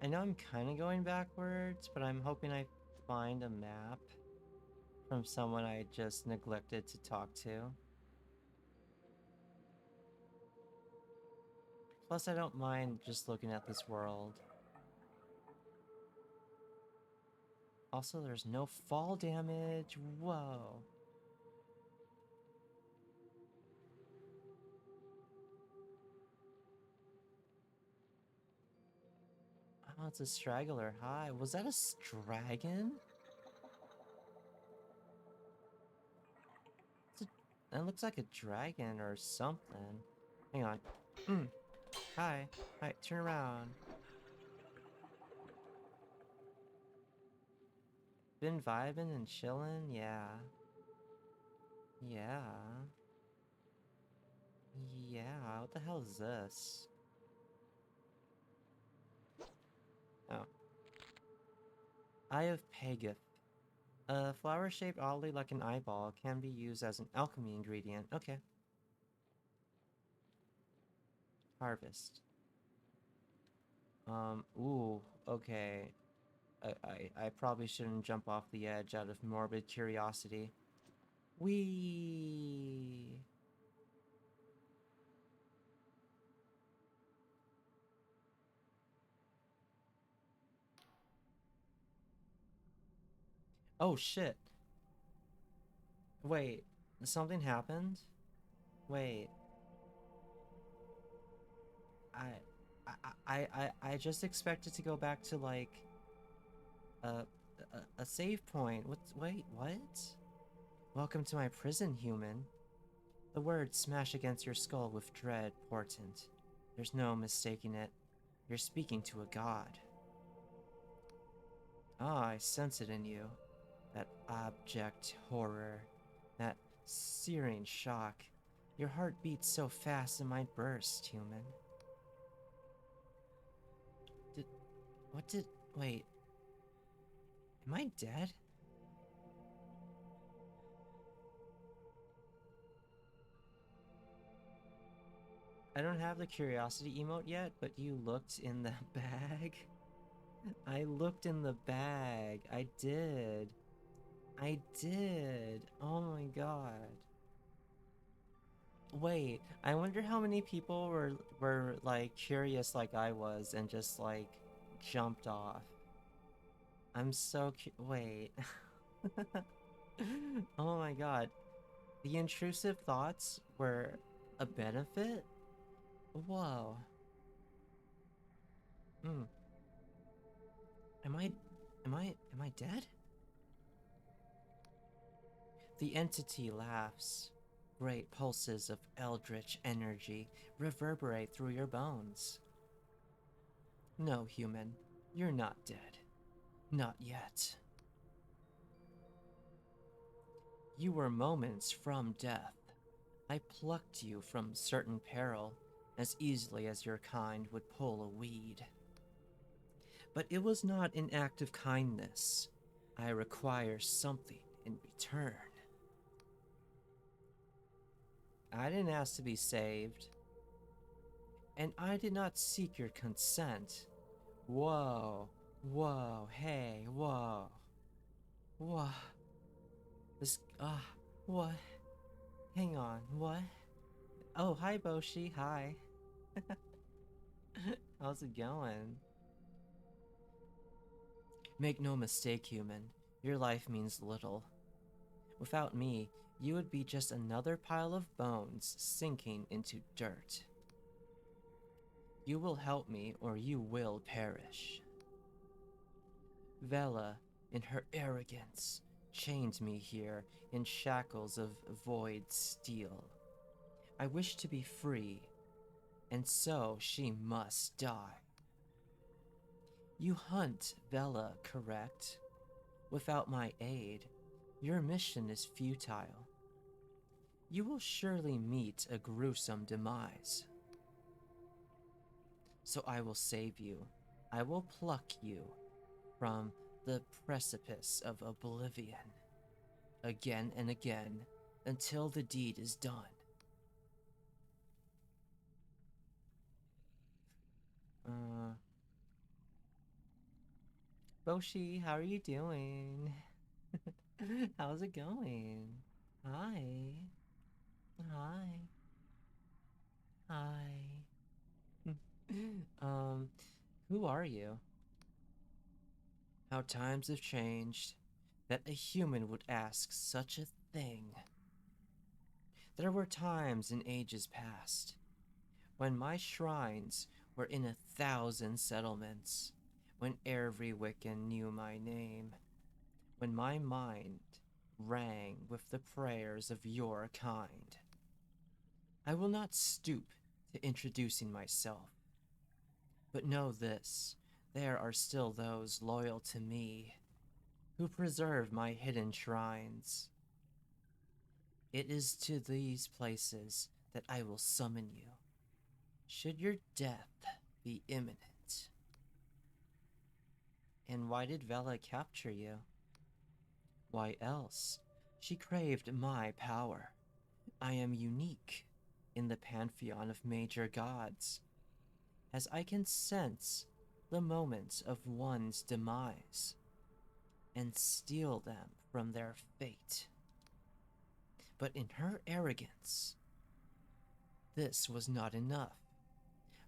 I know I'm kind of going backwards, but I'm hoping I find a map from someone I just neglected to talk to. Plus, I don't mind just looking at this world. Also, there's no fall damage. Whoa. Oh, it's a straggler. Hi. Was that a dragon? That looks like a dragon or something. Hang on. Hi. Hi. Turn around. Been vibing and chilling? Yeah. Yeah. Yeah. What the hell is this? Oh. Eye of Pageth. A flower shaped oddly like an eyeball can be used as an alchemy ingredient. Okay. Harvest. Ooh, okay. I probably shouldn't jump off the edge out of morbid curiosity. Whee! Oh shit. Wait, something happened? Wait. I I just expected to go back to like a a save point. Wait, what? Welcome to my prison, human. The words smash against your skull with dread portent. There's no mistaking it. You're speaking to a god. Ah, I sense it in you. That abject horror. That searing shock. Your heart beats so fast it might burst, human. Did... What did... Wait. Am I dead? I don't have the curiosity emote yet, but you looked in the bag? I looked in the bag. I did. I did. Oh my god. Wait, I wonder how many people were like curious like I was and just like jumped off. I'm so wait. Oh my god. The intrusive thoughts were a benefit? Whoa. Hmm. Am I am I dead? The entity laughs. Great pulses of eldritch energy reverberate through your bones. No, human, you're not dead. Not yet. You were moments from death. I plucked you from certain peril as easily as your kind would pull a weed. But it was not an act of kindness. I require something in return. I didn't ask to be saved, and I did not seek your consent. Whoa, whoa, hey, whoa, whoa. This, what? Hang on, what? Oh, hi, Boshi, hi. How's it going? Make no mistake, human, your life means little. Without me, you would be just another pile of bones sinking into dirt. You will help me, or you will perish. Vela, in her arrogance, chained me here in shackles of void steel. I wish to be free, and so she must die. You hunt Vela, correct? Without my aid, your mission is futile. You will surely meet a gruesome demise. So I will save you. I will pluck you from the precipice of oblivion, again and again, until the deed is done. Uh, Boshi, how are you doing? How's it going? Hi. Hi. Hi. um, who are you? How times have changed that a human would ask such a thing. There were times in ages past when my shrines were in 1,000 settlements, when every Wiccan knew my name, when my mind rang with the prayers of your kind. I will not stoop to introducing myself, but know this, there are still those loyal to me. who preserve my hidden shrines. It is to these places that I will summon you, should your death be imminent. And why did Vela capture you? Why else? She craved my power. I am unique in the pantheon of major gods, as I can sense the moments of one's demise and steal them from their fate. But in her arrogance, this was not enough,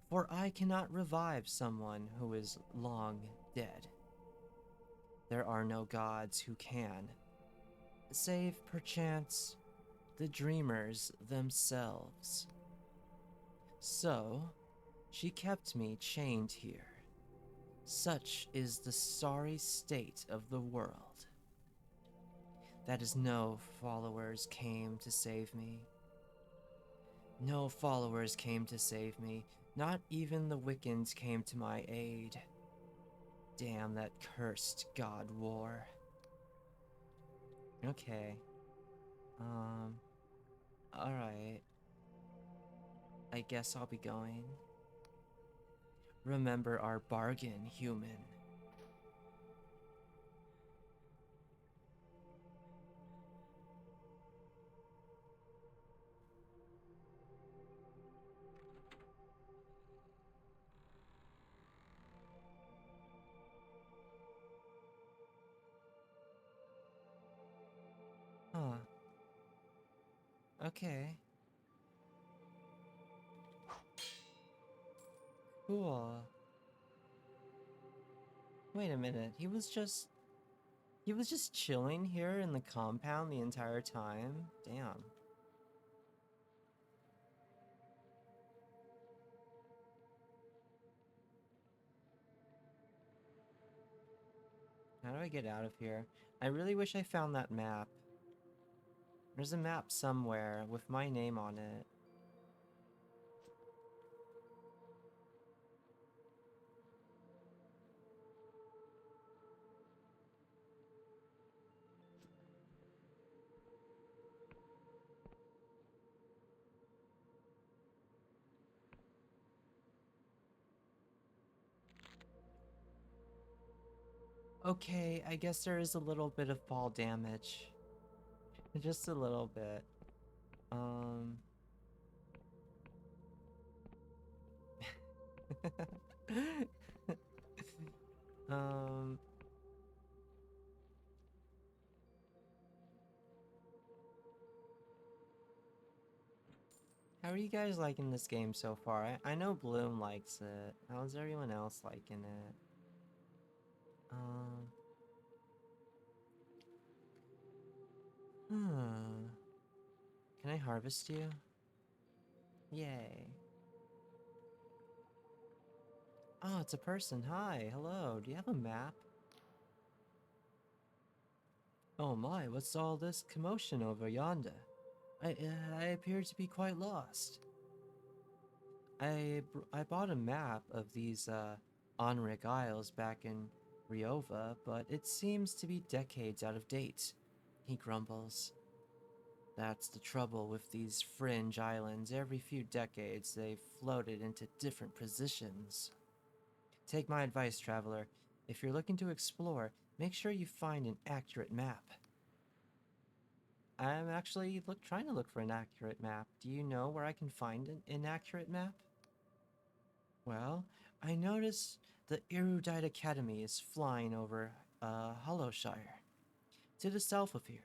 for I cannot revive someone who is long dead. There are no gods who can, save perchance the dreamers themselves. So, she kept me chained here. Such is the sorry state of the world. That is, no followers came to save me. No followers came to save me. Not even the Wiccans came to my aid. Damn that cursed god war. Okay. Alright. I guess I'll be going. Remember our bargain, human. Huh. Okay. Cool. Wait a minute, he was just chilling here in the compound the entire time? Damn. How do I get out of here? I really wish I found that map. There's a map somewhere with my name on it. Okay, I guess there is a little bit of fall damage. Just a little bit. Um... um... How are you guys liking this game so far? I know Bloom likes it. How's everyone else liking it? Um... Hmm... Can I harvest you? Yay. Oh, it's a person. Hi, hello. Do you have a map? Oh my, what's all this commotion over yonder? I appear to be quite lost. I bought a map of these, Onric Isles back in Riova, but it seems to be decades out of date, he grumbles. That's the trouble with these fringe islands. Every few decades, they've floated into different positions. Take my advice, traveler. If you're looking to explore, make sure you find an accurate map. I'm actually trying to look for an accurate map. Do you know where I can find an inaccurate map? Well, I notice the Erudite Academy is flying over Hollowshire, to the south of here.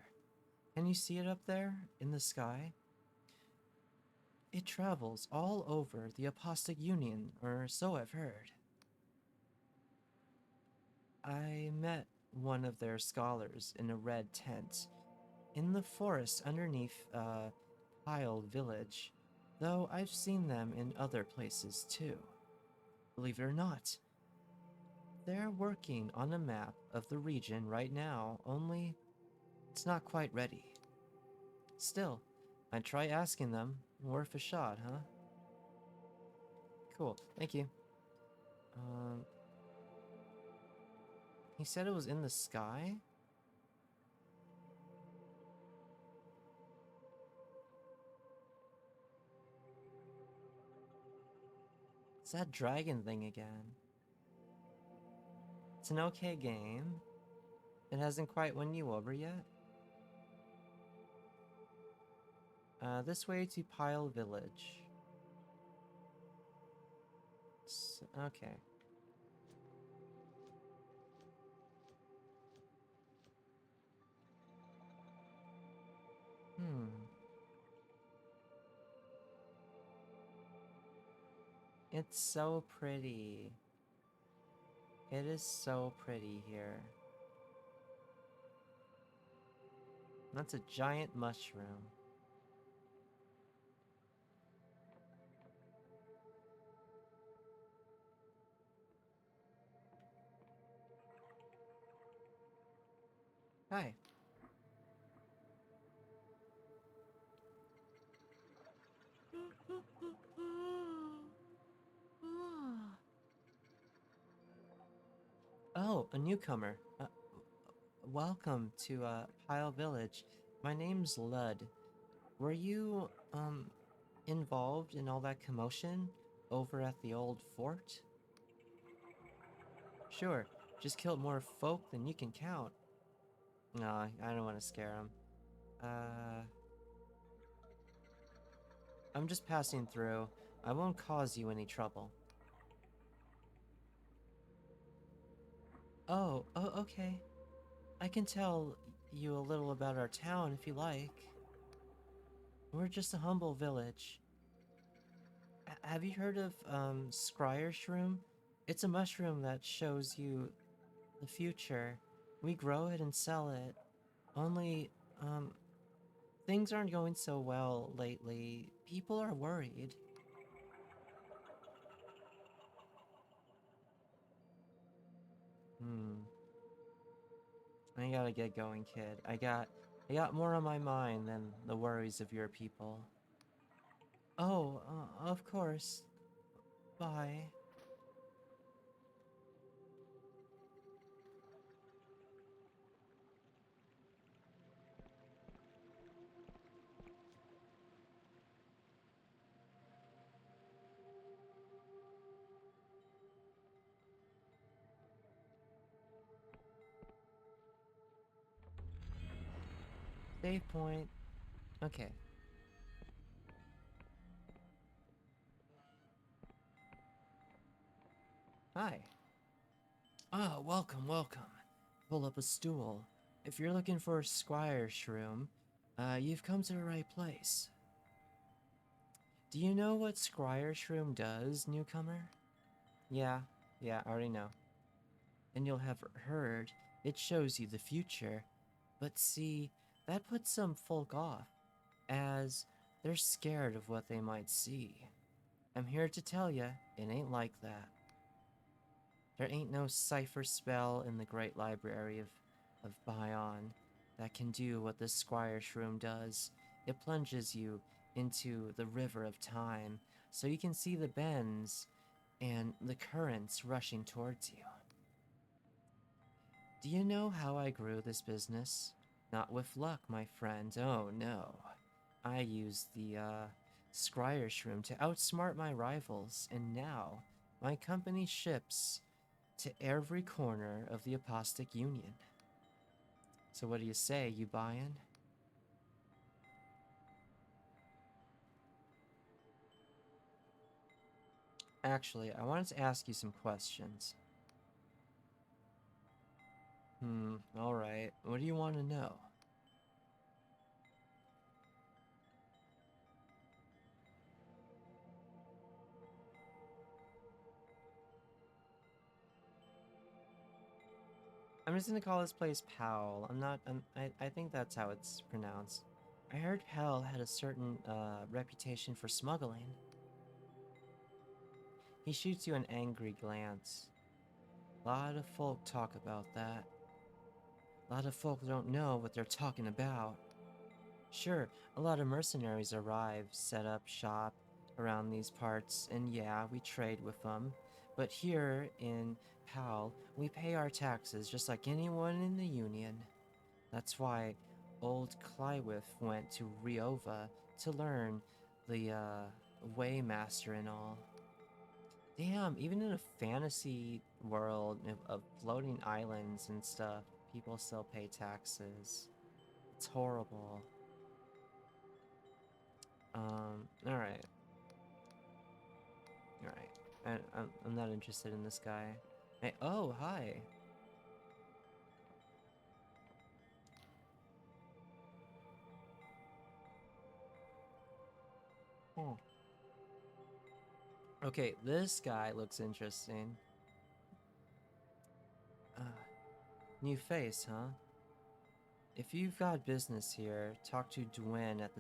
Can you see it up there in the sky? It travels all over the Apostate Union, or so I've heard. I met one of their scholars in a red tent in the forest underneath Pile Village, though I've seen them in other places too. Believe it or not, they're working on a map of the region right now, only it's not quite ready. Still, I'd try asking them. Worth a shot, huh? Cool, thank you. He said it was in the sky? that dragon thing again. It's an okay game. It hasn't quite won you over yet. This way to Pile Village. Okay. It's so pretty. It is so pretty here. That's a giant mushroom. Hi. Oh, a newcomer. Welcome to Pile Village. My name's Lud. Were you involved in all that commotion over at the old fort? Sure, just killed more folk than you can count. No, I don't want to scare them. I'm just passing through. I won't cause you any trouble. Oh, okay. I can tell you a little about our town if you like. We're just a humble village. Have you heard of scryer shroom? It's a mushroom that shows you the future. We grow it and sell it. Only things aren't going so well lately. People are worried. I gotta get going, kid. I got more on my mind than the worries of your people. Oh, of course. Bye. Save point. Okay. Hi. Ah, welcome, welcome. Pull up a stool. If you're looking for a Squire Shroom, you've come to the right place. Do you know what Squire Shroom does, newcomer? Yeah, I already know. And you'll have heard it shows you the future. But see, that puts some folk off, as they're scared of what they might see. I'm here to tell ya, it ain't like that. There ain't no cipher spell in the great library of Bion that can do what this Squire Shroom does. It plunges you into the river of time so you can see the bends and the currents rushing towards you. Do you know how I grew this business? Not with luck, my friend. Oh no. I used the Scryer Shroom to outsmart my rivals, and now my company ships to every corner of the Apostic Union. So what do you say, you buyin'? Actually, I wanted to ask you some questions. Alright. What do you want to know? I'm just gonna call this place Powell. I think that's how it's pronounced. I heard Hell had a certain reputation for smuggling. He shoots you an angry glance. A lot of folk talk about that. A lot of folk don't know what they're talking about. Sure, a lot of mercenaries arrive, set up shop around these parts, and yeah, we trade with them. But here in Powell, we pay our taxes just like anyone in the Union. That's why old Clywith went to Riova to learn the Waymaster and all. Damn, even in a fantasy world of floating islands and stuff, people still pay taxes. It's horrible. Alright. Alright. I'm not interested in this guy. Hey, oh, hi. Oh. Okay, this guy looks interesting. Uh, New face, huh? If you've got business here, talk to Dwayne at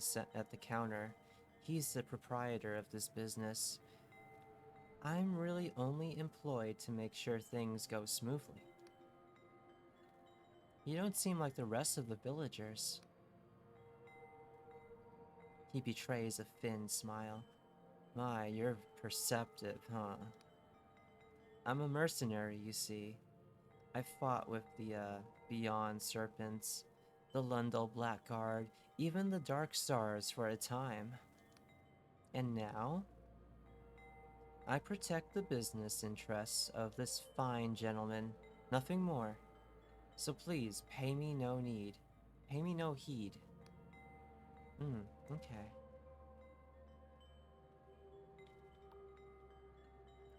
the counter. He's the proprietor of this business. I'm really only employed to make sure things go smoothly. You don't seem like the rest of the villagers. He betrays a thin smile. My, you're perceptive, huh? I'm a mercenary, you see. I fought with the, Beyond Serpents, the Lundell Blackguard, even the Dark Stars for a time. And now, I protect the business interests of this fine gentleman, nothing more. So please, pay me no heed. Okay.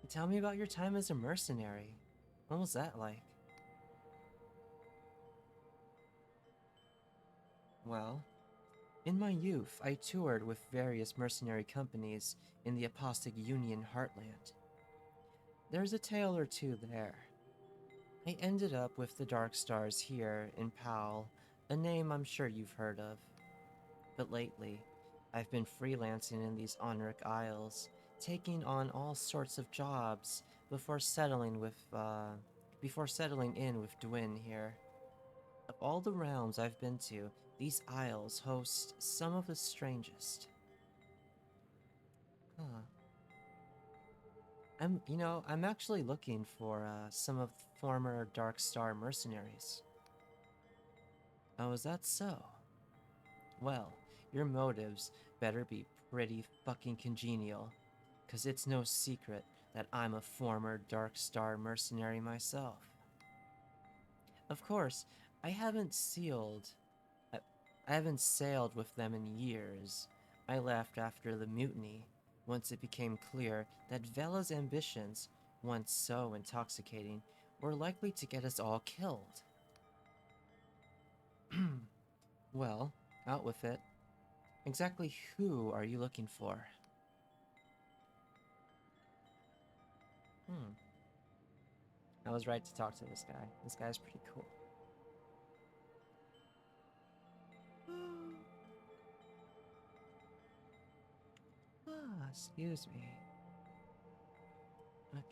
Tell me about your time as a mercenary. What was that like? Well, in my youth, I toured with various mercenary companies in the Apostate Union heartland. There's a tale or two there. I ended up with the Dark Stars here in Powell, a name I'm sure you've heard of. But lately, I've been freelancing in these Onric Isles, taking on all sorts of jobs before settling in with Dwin here. Of all the realms I've been to, these isles host some of the strangest. Huh. I'm actually looking for some of the former Dark Star mercenaries. Oh, is that so? Well, your motives better be pretty fucking congenial, 'cause it's no secret that I'm a former Dark Star mercenary myself. Of course, I haven't sealed. I, I haven't sailed with them in years. I left after the mutiny, once it became clear that Vela's ambitions, once so intoxicating, were likely to get us all killed. Well, out with it. Exactly who are you looking for? Hmm. I was right to talk to this guy. This guy's pretty cool. Excuse me. Okay.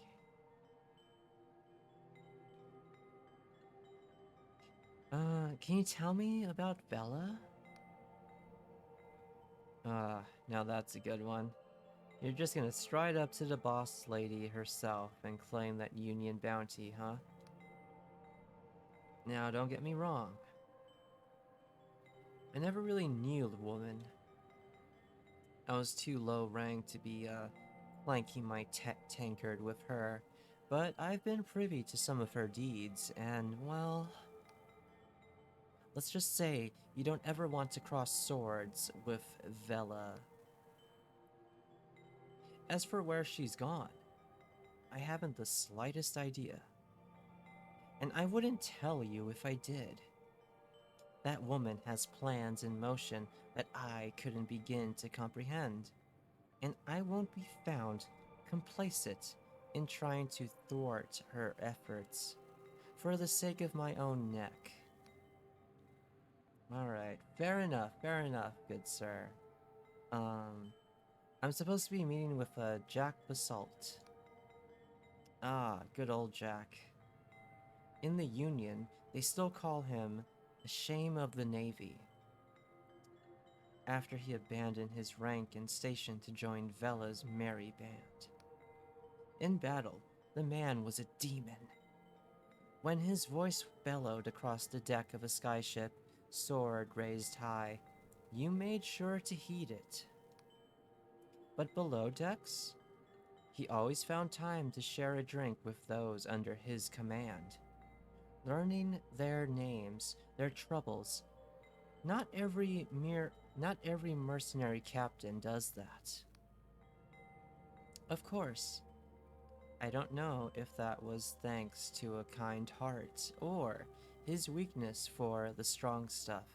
Can you tell me about Bella? Now that's a good one. You're just gonna stride up to the boss lady herself and claim that Union bounty, huh? Now, don't get me wrong. I never really knew the woman. I was too low ranked to be, flanking my tankard with her, but I've been privy to some of her deeds, and, well, let's just say you don't ever want to cross swords with Vela. As for where she's gone, I haven't the slightest idea. And I wouldn't tell you if I did. That woman has plans in motion that I couldn't begin to comprehend, and I won't be found complacent in trying to thwart her efforts for the sake of my own neck. Alright, fair enough, good sir. I'm supposed to be meeting with Jack Basalt. Ah, good old Jack. In the Union, they still call him the Shame of the Navy, after he abandoned his rank and station to join Vela's merry band. In battle, the man was a demon. When his voice bellowed across the deck of a skyship, sword raised high, you made sure to heed it. But below decks? He always found time to share a drink with those under his command. Learning their names, their troubles. Not every mercenary captain does that. Of course, I don't know if that was thanks to a kind heart or his weakness for the strong stuff.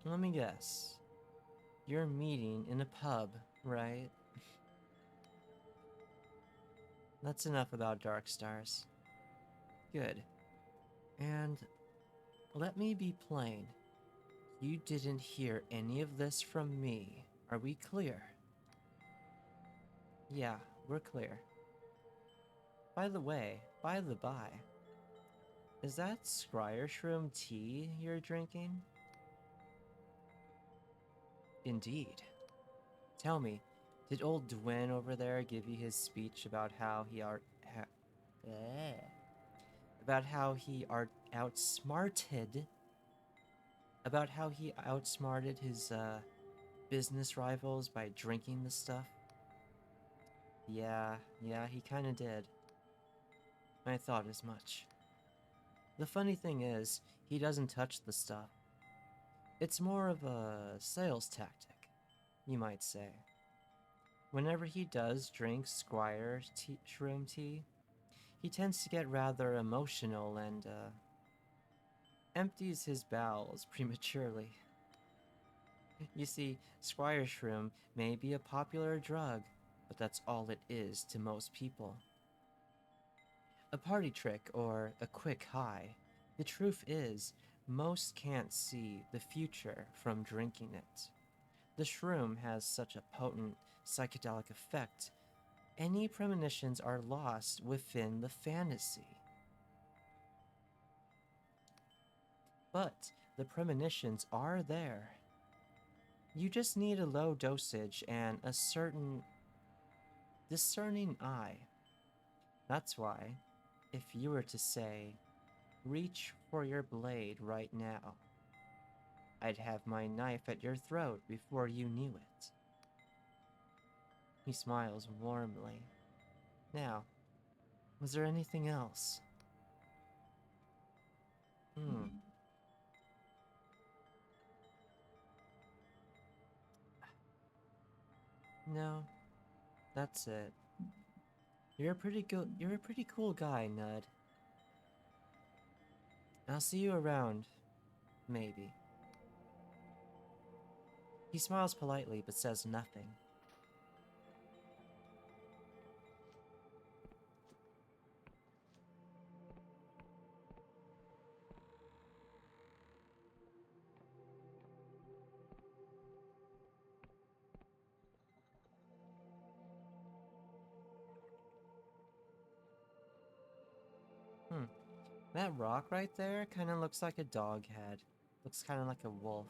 Let me guess. You're meeting in a pub, right? That's enough about Dark Stars. Good. And let me be plain. You didn't hear any of this from me. Are we clear? Yeah, we're clear. By the way, by the by, is that Scryer Shroom tea you're drinking? Indeed. Tell me, did old Dwyn over there give you his speech about how he outsmarted his business rivals by drinking the stuff? Yeah, he kinda did. I thought as much. The funny thing is, he doesn't touch the stuff. It's more of a sales tactic, you might say. Whenever he does drink Shroom tea, he tends to get rather emotional and, empties his bowels prematurely. You see, Squire Shroom may be a popular drug, but that's all it is to most people. A party trick or a quick high. The truth is, most can't see the future from drinking it. The shroom has such a potent psychedelic effect, any premonitions are lost within the fantasy. But the premonitions are there. You just need a low dosage and a certain discerning eye. That's why, if you were to say, reach for your blade right now, I'd have my knife at your throat before you knew it. He smiles warmly. Now, was there anything else? No, that's it. You're a pretty cool guy, Nud. I'll see you around, maybe. He smiles politely but says nothing. That rock right there kind of looks like a dog head. Looks kind of like a wolf.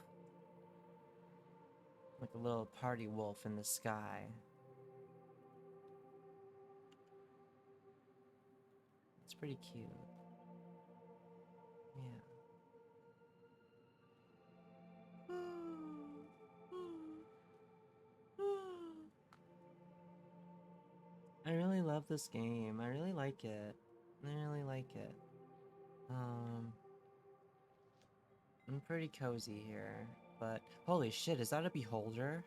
Like a little party wolf in the sky. It's pretty cute. Yeah. I really love this game. I really like it. I really like it. I'm pretty cozy here, but holy shit, is that a beholder?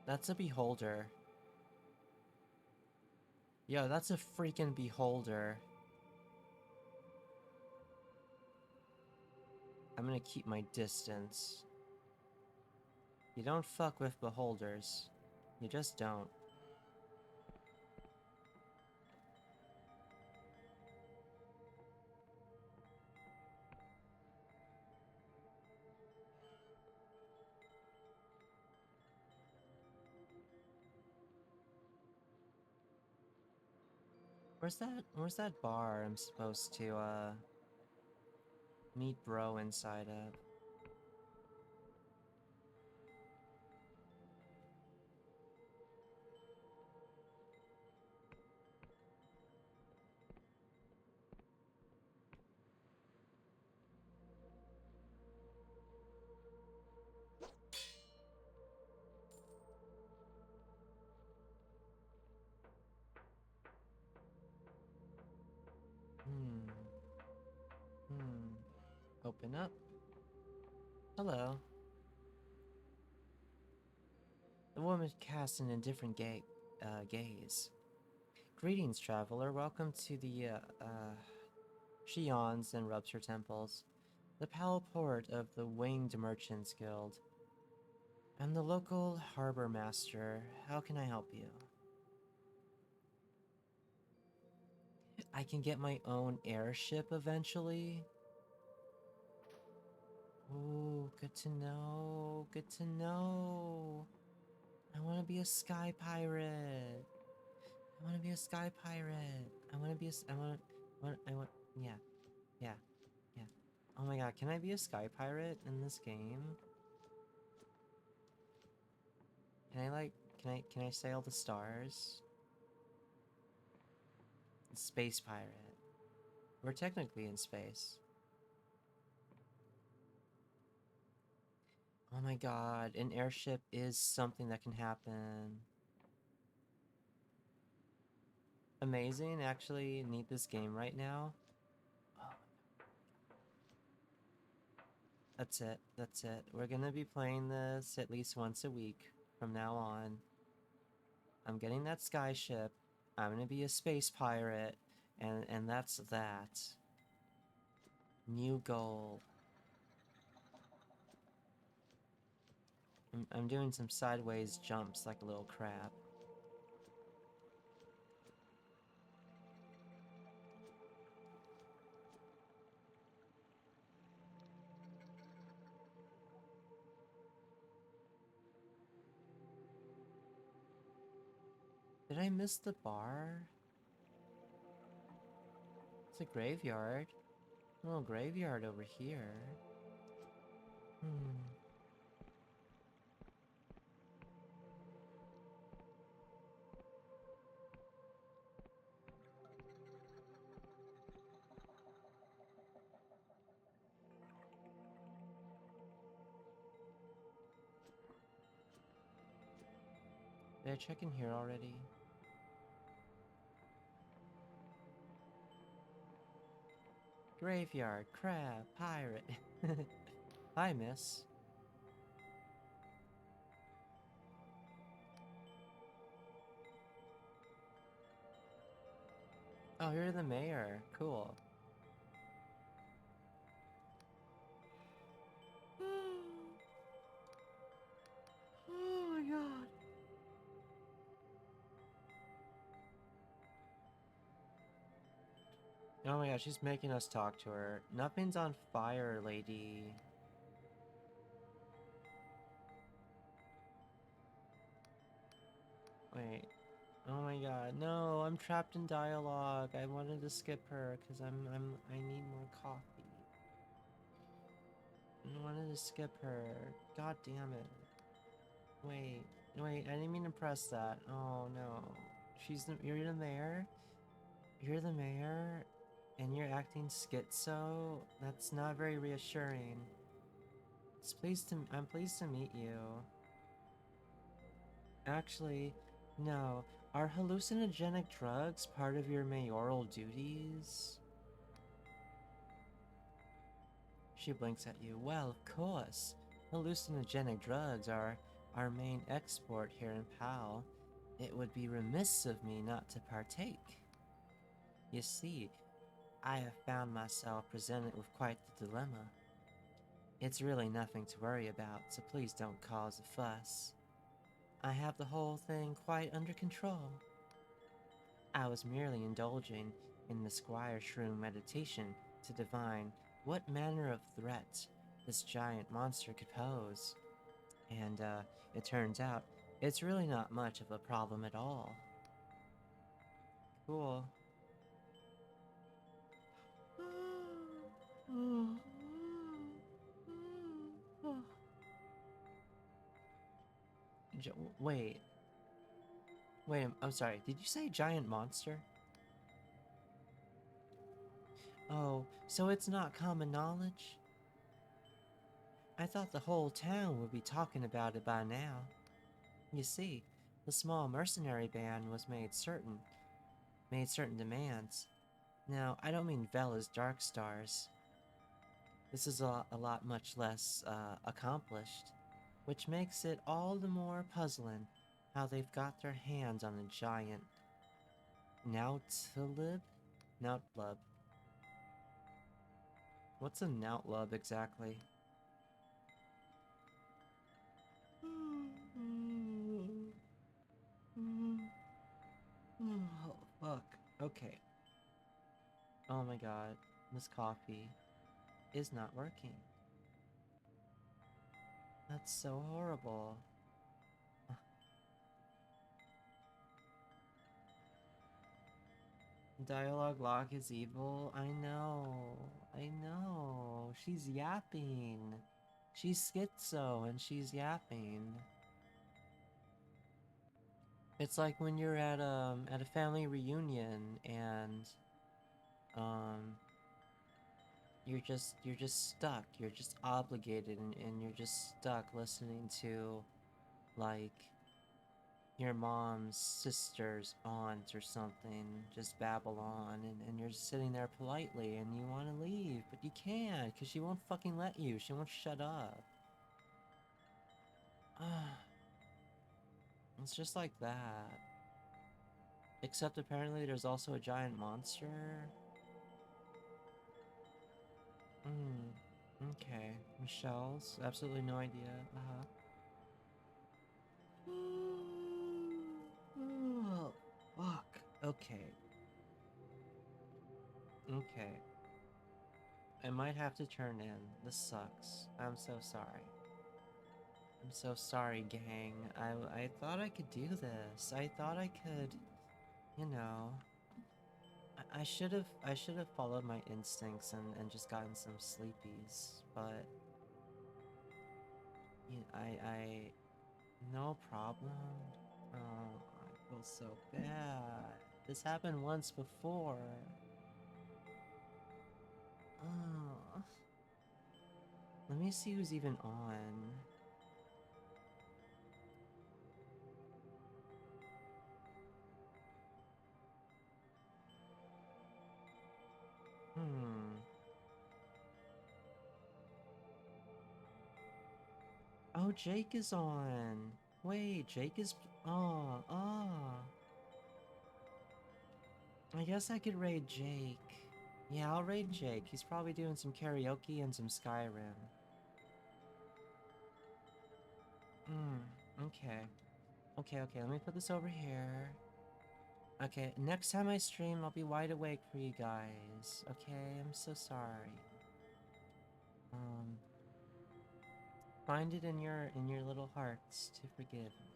That's a beholder. Yo, that's a freaking beholder. I'm gonna keep my distance. You don't fuck with beholders. You just don't. Where's that bar I'm supposed to, meet bro inside of? Open up. Hello. The woman cast an indifferent gaze. Greetings, traveler. Welcome to the, She yawns and rubs her temples. The pal port of the Winged Merchants Guild. I'm the local harbor master. How can I help you? I can get my own airship eventually. Ooh, good to know. Good to know. I want to be a sky pirate. I want to be a sky pirate. I want to be a. Yeah, yeah, yeah. Oh my god, can I be a sky pirate in this game? Can I like? Can I sail the stars? Space pirate. We're technically in space. Oh my god, an airship is something that can happen. Amazing, actually need this game right now. Oh, that's it, that's it. We're gonna be playing this at least once a week from now on. I'm getting that skyship. I'm gonna be a space pirate, and that's that. New goal. I'm doing some sideways jumps like a little crab. Did I miss the bar? It's a graveyard. A little graveyard over here. Hmm. Did I check in here already? Graveyard, crab, pirate. Hi, miss. Oh, you're the mayor. Cool. Oh my god. Oh my god, she's making us talk to her. Nothing's on fire, lady. Wait. Oh my god, no, I'm trapped in dialogue. I wanted to skip her because I need more coffee. I wanted to skip her. God damn it. Wait, wait, I didn't mean to press that. Oh no. You're the mayor? You're the mayor? And you're acting schizo? That's not very reassuring. I'm pleased to meet you. Actually, no. Are hallucinogenic drugs part of your mayoral duties? She blinks at you. Well, of course. Hallucinogenic drugs are our main export here in PAL. It would be remiss of me not to partake. You see, I have found myself presented with quite the dilemma. It's really nothing to worry about, so please don't cause a fuss. I have the whole thing quite under control. I was merely indulging in the Squire Shroom meditation to divine what manner of threat this giant monster could pose. And, it turns out it's really not much of a problem at all. Cool. Wait. Wait, I'm sorry. Did you say giant monster? Oh, so it's not common knowledge? I thought the whole town would be talking about it by now. You see, the small mercenary band was made certain demands. Now, I don't mean Vela's Dark Stars. This is a lot much less accomplished, which makes it all the more puzzling how they've got their hands on a giant Nautilib? Nautlub. What's a Nautlub exactly? Oh, fuck. Okay. Oh my god. This coffee is not working. That's so horrible. Dialogue lock is evil. I know. I know. She's yapping. She's schizo and she's yapping. It's like when you're at a family reunion and um you're just stuck. You're just obligated and you're just stuck listening to like your mom's sister's aunt or something just babble on and you're just sitting there politely and you want to leave but you can't because she won't fucking let you. She won't shut up. It's just like that. Except apparently there's also a giant monster. Okay. Michelle's absolutely no idea. Oh, fuck. Okay. Okay. I might have to turn in. This sucks. I'm so sorry. I'm so sorry, gang. I thought I could do this. I thought I could, you know. I should have followed my instincts and just gotten some sleepies, but I no problem. Oh, I feel so bad. This happened once before. Oh, let me see who's even on. Hmm. Oh, Jake is on. Wait, Jake is. Oh, oh. I guess I could raid Jake. Yeah, I'll raid Jake. He's probably doing some karaoke and some Skyrim. Okay. Okay, let me put this over here. Okay, next time I stream, I'll be wide awake for you guys. Okay, I'm so sorry. Um, find it in your little hearts to forgive me.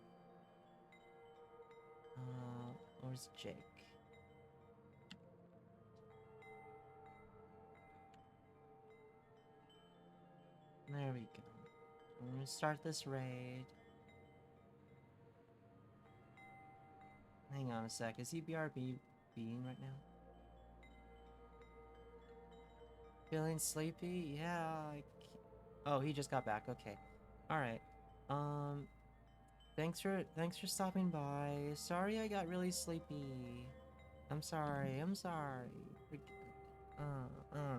Where's Jake? There we go. I'm gonna start this raid. Hang on a sec. Is he being right now? Feeling sleepy? Yeah. Oh, he just got back. Okay. All right. Um. Thanks for stopping by. Sorry I got really sleepy. I'm sorry. I'm sorry.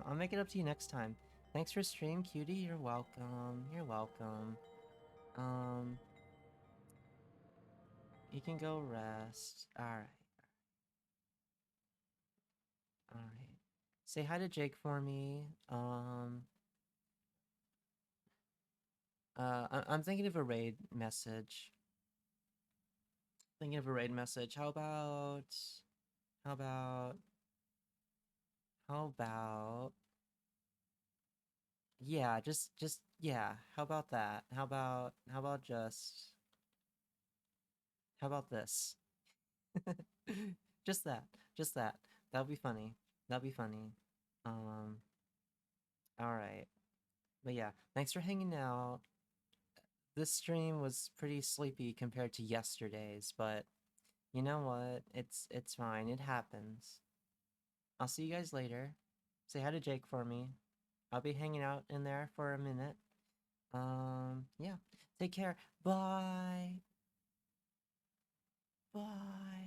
I'll make it up to you next time. Thanks for stream, cutie. You're welcome. You're welcome. Um. You can go rest. All right. All right. Say hi to Jake for me. I'm thinking of a raid message. Thinking of a raid message. How about, how about, yeah, yeah. How about that? How about this? Just that, just that. That'll be funny. That'll be funny. Um, all right. But yeah, thanks for hanging out. This stream was pretty sleepy compared to yesterday's, but you know what? It's fine. It happens. I'll see you guys later. Say hi to Jake for me. I'll be hanging out in there for a minute. Yeah. Take care. Bye. Bye.